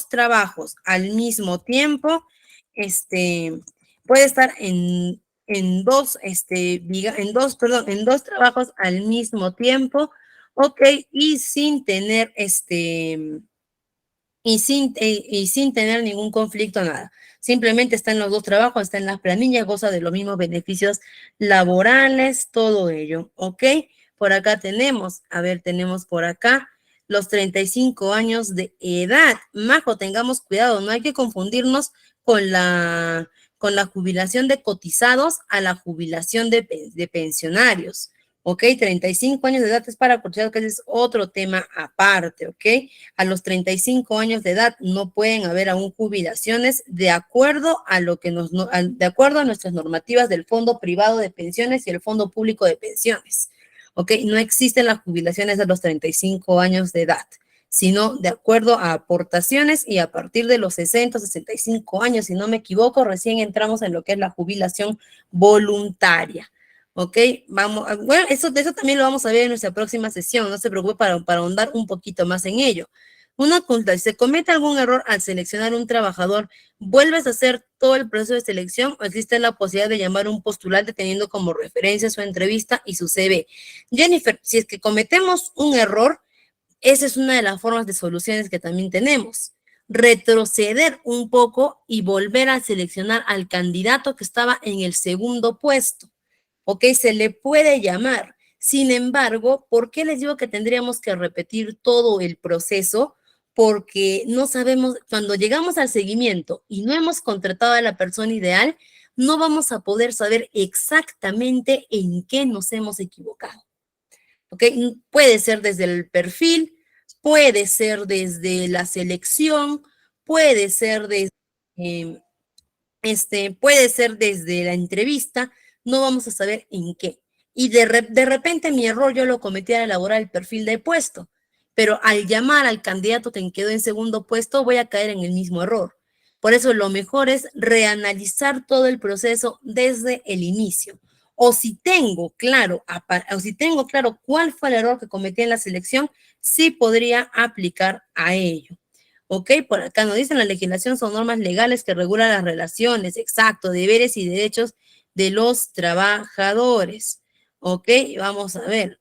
Speaker 1: trabajos al mismo tiempo, puede estar en dos trabajos al mismo tiempo, ok, y sin tener sin tener ningún conflicto, nada. Simplemente está en los 2 trabajos, está en las planillas, goza de los mismos beneficios laborales, todo ello, ¿ok? Por acá tenemos, a ver, tenemos por acá los 35 años de edad. Majo, tengamos cuidado, no hay que confundirnos con la jubilación de cotizados a la jubilación de pensionarios. ¿Ok? 35 años de edad es para cotizados, que ese es otro tema aparte, ¿ok? A los 35 años de edad no pueden haber aún jubilaciones de acuerdo a lo que de acuerdo a nuestras normativas del Fondo Privado de Pensiones y el Fondo Público de Pensiones, ¿ok? No existen las jubilaciones a los 35 años de edad, sino de acuerdo a aportaciones, y a partir de los 60, 65 años, si no me equivoco, recién entramos en lo que es la jubilación voluntaria. ¿Ok? Vamos, bueno, eso también lo vamos a ver en nuestra próxima sesión, no se preocupe para ahondar un poquito más en ello. Una consulta, si se comete algún error al seleccionar un trabajador, ¿vuelves a hacer todo el proceso de selección o existe la posibilidad de llamar a un postulante teniendo como referencia su entrevista y su CV? Jennifer, si es que cometemos un error, esa es una de las formas de soluciones que también tenemos. Retroceder un poco y volver a seleccionar al candidato que estaba en el segundo puesto. ¿Ok? Se le puede llamar. Sin embargo, ¿por qué les digo que tendríamos que repetir todo el proceso? Porque no sabemos, cuando llegamos al seguimiento y no hemos contratado a la persona ideal, no vamos a poder saber exactamente en qué nos hemos equivocado. ¿Ok? Puede ser desde el perfil, puede ser desde la selección, puede ser desde, puede ser desde la entrevista, no vamos a saber en qué. Y de repente mi error yo lo cometí al elaborar el perfil de puesto, pero al llamar al candidato que quedó en segundo puesto voy a caer en el mismo error. Por eso lo mejor es reanalizar todo el proceso desde el inicio. O si tengo claro cuál fue el error que cometí en la selección, sí podría aplicar a ello. ¿Ok? Por acá nos dicen, la legislación son normas legales que regulan las relaciones, exacto, deberes y derechos de los trabajadores. ¿Ok? Vamos a ver.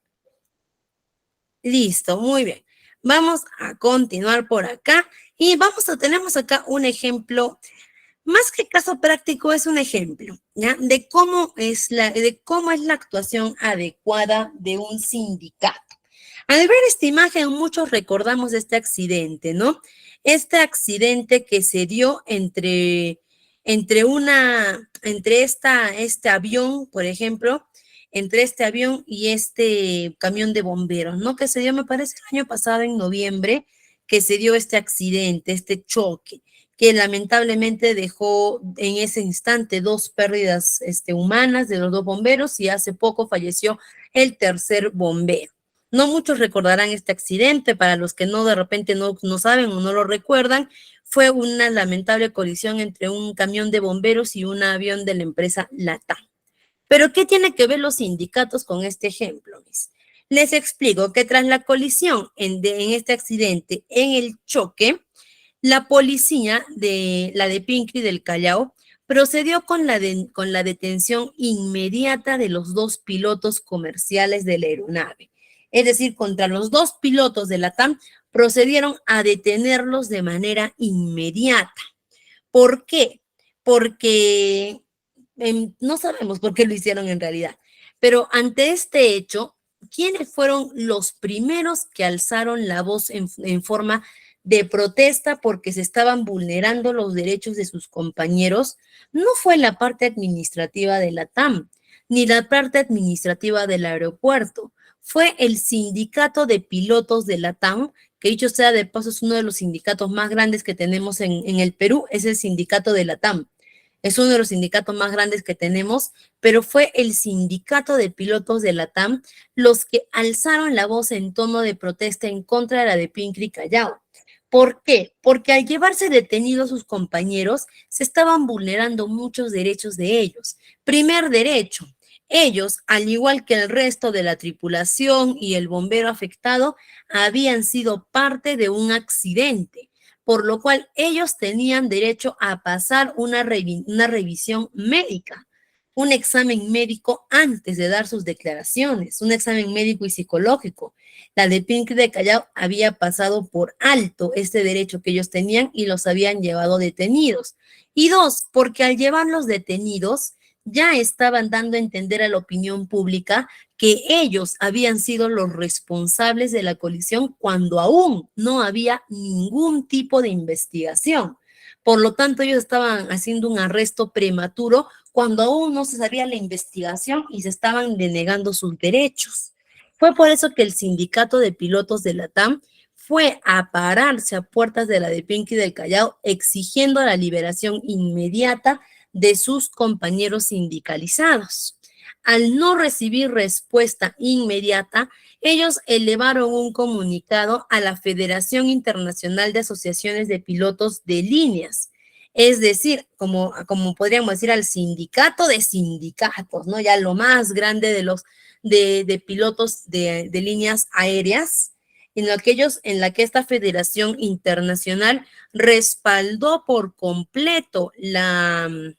Speaker 1: Listo, muy bien. Vamos a continuar por acá y tenemos acá un ejemplo, más que caso práctico, es un ejemplo, ¿ya? De cómo es la actuación adecuada de un sindicato. Al ver esta imagen, muchos recordamos este accidente, ¿no? Este accidente que se dio entre este avión, por ejemplo, entre este avión y este camión de bomberos, ¿no? Que se dio, me parece, el año pasado, en noviembre, que se dio este accidente, este choque, que lamentablemente dejó en ese instante 2 pérdidas humanas de los 2 bomberos, y hace poco falleció el tercer bombero. No muchos recordarán este accidente. Para los que de repente no saben o no lo recuerdan, fue una lamentable colisión entre un camión de bomberos y un avión de la empresa LATAM. ¿Pero qué tiene que ver los sindicatos con este ejemplo, Miss? Les explico que tras la colisión en este accidente, en el choque, la policía de Pincri del Callao procedió con la detención inmediata de los 2 pilotos comerciales de la aeronave. Es decir, contra los 2 pilotos de la TAM procedieron a detenerlos de manera inmediata. ¿Por qué? Porque no sabemos por qué lo hicieron en realidad, pero ante este hecho, ¿quiénes fueron los primeros que alzaron la voz en forma de protesta porque se estaban vulnerando los derechos de sus compañeros? No fue la parte administrativa de la TAM, ni la parte administrativa del aeropuerto. Fue el sindicato de pilotos de la TAM, que dicho sea de paso es uno de los sindicatos más grandes que tenemos en el Perú, es el sindicato de la TAM. Es uno de los sindicatos más grandes que tenemos, pero fue el sindicato de pilotos de la TAM los que alzaron la voz en tono de protesta en contra de la de Pincri Callao. ¿Por qué? Porque al llevarse detenidos sus compañeros, se estaban vulnerando muchos derechos de ellos. Primer derecho, ellos, al igual que el resto de la tripulación y el bombero afectado, habían sido parte de un accidente, por lo cual ellos tenían derecho a pasar una revisión médica, un examen médico antes de dar sus declaraciones, un examen médico y psicológico. La de Pincri de Callao había pasado por alto este derecho que ellos tenían y los habían llevado detenidos. Y 2, porque al llevarlos detenidos ya estaban dando a entender a la opinión pública que ellos habían sido los responsables de la colisión cuando aún no había ningún tipo de investigación. Por lo tanto, ellos estaban haciendo un arresto prematuro cuando aún no se sabía la investigación y se estaban denegando sus derechos. Fue por eso que el sindicato de pilotos de la TAM fue a pararse a puertas de la de Penqui del Callao exigiendo la liberación inmediata de sus compañeros sindicalizados. Al no recibir respuesta inmediata, ellos elevaron un comunicado a la Federación Internacional de Asociaciones de Pilotos de Líneas, es decir, como podríamos decir, al sindicato de sindicatos, ¿no? Ya lo más grande de los de pilotos de líneas aéreas, en la que esta Federación Internacional respaldó por completo la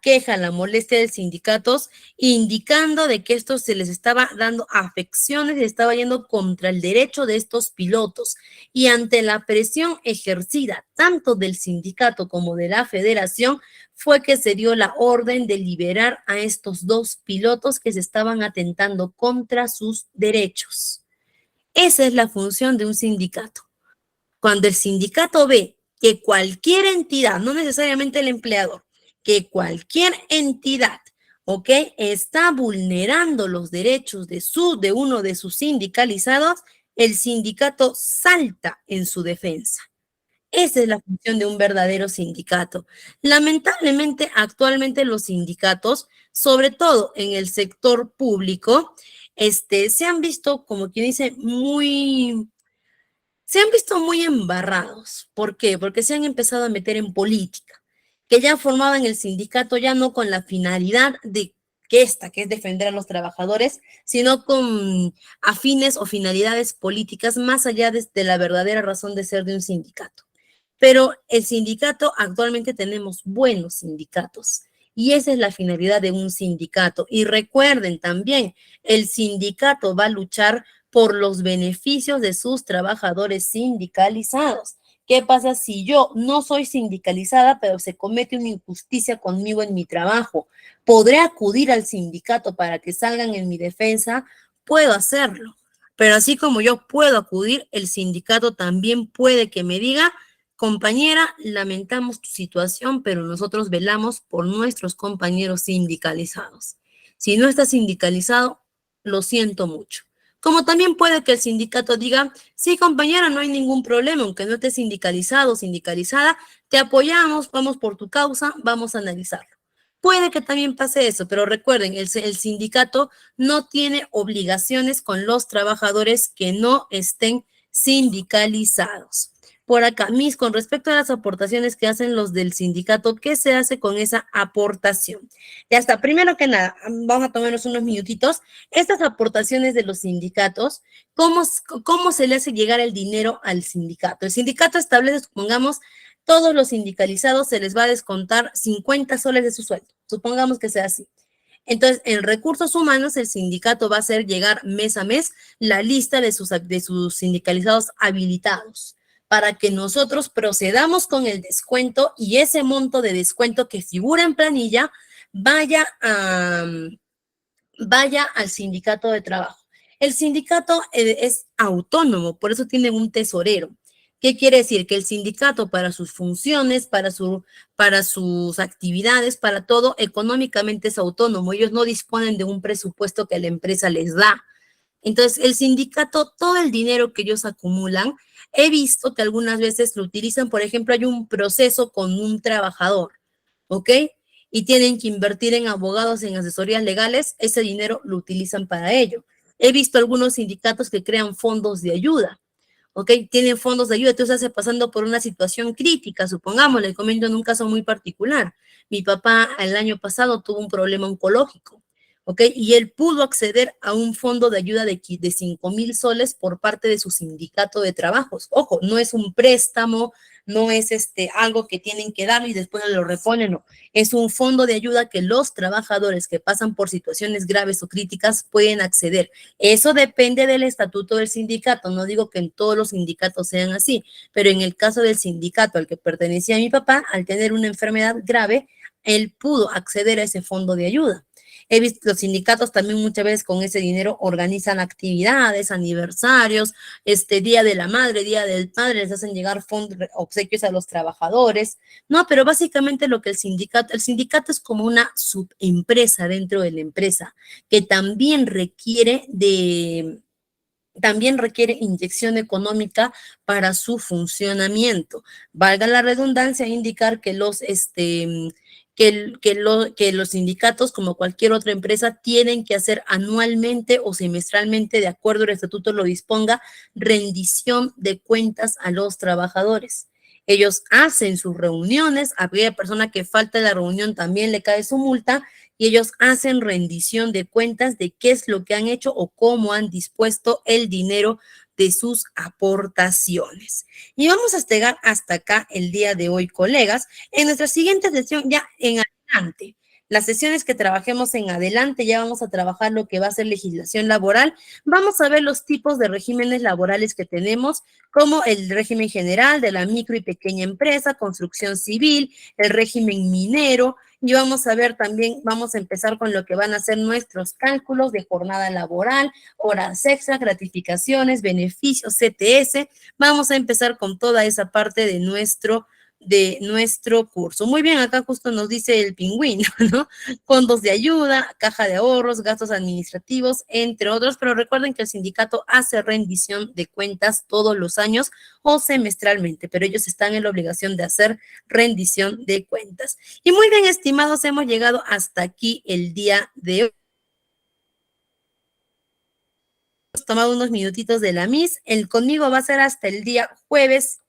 Speaker 1: queja, la molestia de sindicatos, indicando de que esto se les estaba dando afecciones, se estaba yendo contra el derecho de estos pilotos. Y ante la presión ejercida tanto del sindicato como de la federación, fue que se dio la orden de liberar a estos dos pilotos que se estaban atentando contra sus derechos. Esa es la función de un sindicato. Cuando el sindicato ve que cualquier entidad, no necesariamente el empleador, que cualquier entidad, ¿ok?, está vulnerando los derechos de uno de sus sindicalizados, el sindicato salta en su defensa. Esa es la función de un verdadero sindicato. Lamentablemente, actualmente los sindicatos, sobre todo en el sector público, se han visto, como quien dice, se han visto muy embarrados. ¿Por qué? Porque se han empezado a meter en política, que ya formaban el sindicato ya no con la finalidad de que es defender a los trabajadores, sino con afines o finalidades políticas más allá de la verdadera razón de ser de un sindicato. Pero el sindicato, actualmente tenemos buenos sindicatos y esa es la finalidad de un sindicato. Y recuerden también, el sindicato va a luchar por los beneficios de sus trabajadores sindicalizados. ¿Qué pasa si yo no soy sindicalizada, pero se comete una injusticia conmigo en mi trabajo? ¿Podré acudir al sindicato para que salgan en mi defensa? Puedo hacerlo. Pero así como yo puedo acudir, el sindicato también puede que me diga: compañera, lamentamos tu situación, pero nosotros velamos por nuestros compañeros sindicalizados. Si no estás sindicalizado, lo siento mucho. Como también puede que el sindicato diga: sí, compañera, no hay ningún problema, aunque no estés sindicalizado o sindicalizada, te apoyamos, vamos por tu causa, vamos a analizarlo. Puede que también pase eso, pero recuerden, el sindicato no tiene obligaciones con los trabajadores que no estén sindicalizados. Por acá, Miss, con respecto a las aportaciones que hacen los del sindicato, ¿qué se hace con esa aportación? Ya está, primero que nada, vamos a tomarnos unos minutitos. Estas aportaciones de los sindicatos, ¿cómo se le hace llegar el dinero al sindicato? El sindicato establece, supongamos, todos los sindicalizados se les va a descontar 50 soles de su sueldo. Supongamos que sea así. Entonces, en recursos humanos, el sindicato va a hacer llegar mes a mes la lista de sus sindicalizados habilitados, para que nosotros procedamos con el descuento y ese monto de descuento que figura en planilla vaya al sindicato de trabajo. El sindicato es autónomo, por eso tiene un tesorero. ¿Qué quiere decir? Que el sindicato, para sus funciones, para sus actividades, para todo, económicamente es autónomo. Ellos no disponen de un presupuesto que la empresa les da. Entonces, el sindicato, todo el dinero que ellos acumulan, he visto que algunas veces lo utilizan. Por ejemplo, hay un proceso con un trabajador, ¿ok? Y tienen que invertir en abogados, en asesorías legales, ese dinero lo utilizan para ello. He visto algunos sindicatos que crean fondos de ayuda, ¿ok? Tienen fondos de ayuda, entonces hace pasando por una situación crítica, supongamos, les comento en un caso muy particular. Mi papá el año pasado tuvo un problema oncológico, ¿ok? Y él pudo acceder a un fondo de ayuda de 5,000 soles por parte de su sindicato de trabajos. Ojo, no es un préstamo, no es algo que tienen que dar y después lo reponen, no. Es un fondo de ayuda que los trabajadores que pasan por situaciones graves o críticas pueden acceder. Eso depende del estatuto del sindicato. No digo que en todos los sindicatos sean así, pero en el caso del sindicato al que pertenecía mi papá, al tener una enfermedad grave, él pudo acceder a ese fondo de ayuda. He visto los sindicatos también muchas veces con ese dinero organizan actividades, aniversarios, Día de la Madre, Día del Padre, les hacen llegar fondos, obsequios a los trabajadores, ¿no? Pero básicamente lo que el sindicato es como una subempresa dentro de la empresa, que también requiere inyección económica para su funcionamiento. Valga la redundancia, indicar que los sindicatos, como cualquier otra empresa, tienen que hacer anualmente o semestralmente, de acuerdo al estatuto lo disponga, rendición de cuentas a los trabajadores. Ellos hacen sus reuniones, a aquella persona que falta de la reunión también le cae su multa, y ellos hacen rendición de cuentas de qué es lo que han hecho o cómo han dispuesto el dinero de sus aportaciones. Y vamos a llegar hasta acá el día de hoy, colegas. En nuestra siguiente sesión, ya en adelante, las sesiones que trabajemos en adelante, ya vamos a trabajar lo que va a ser legislación laboral. Vamos a ver los tipos de regímenes laborales que tenemos, como el régimen general de la micro y pequeña empresa, construcción civil, el régimen minero, y vamos a ver también, vamos a empezar con lo que van a ser nuestros cálculos de jornada laboral, horas extras, gratificaciones, beneficios, CTS. Vamos a empezar con toda esa parte de nuestro curso. Muy bien, acá justo nos dice el pingüino, ¿no? Fondos de ayuda, caja de ahorros, gastos administrativos, entre otros, pero recuerden que el sindicato hace rendición de cuentas todos los años o semestralmente, pero ellos están en la obligación de hacer rendición de cuentas. Y muy bien, estimados, hemos llegado hasta aquí el día de hoy. Hemos tomado unos minutitos de la MIS. El conmigo va a ser hasta el día jueves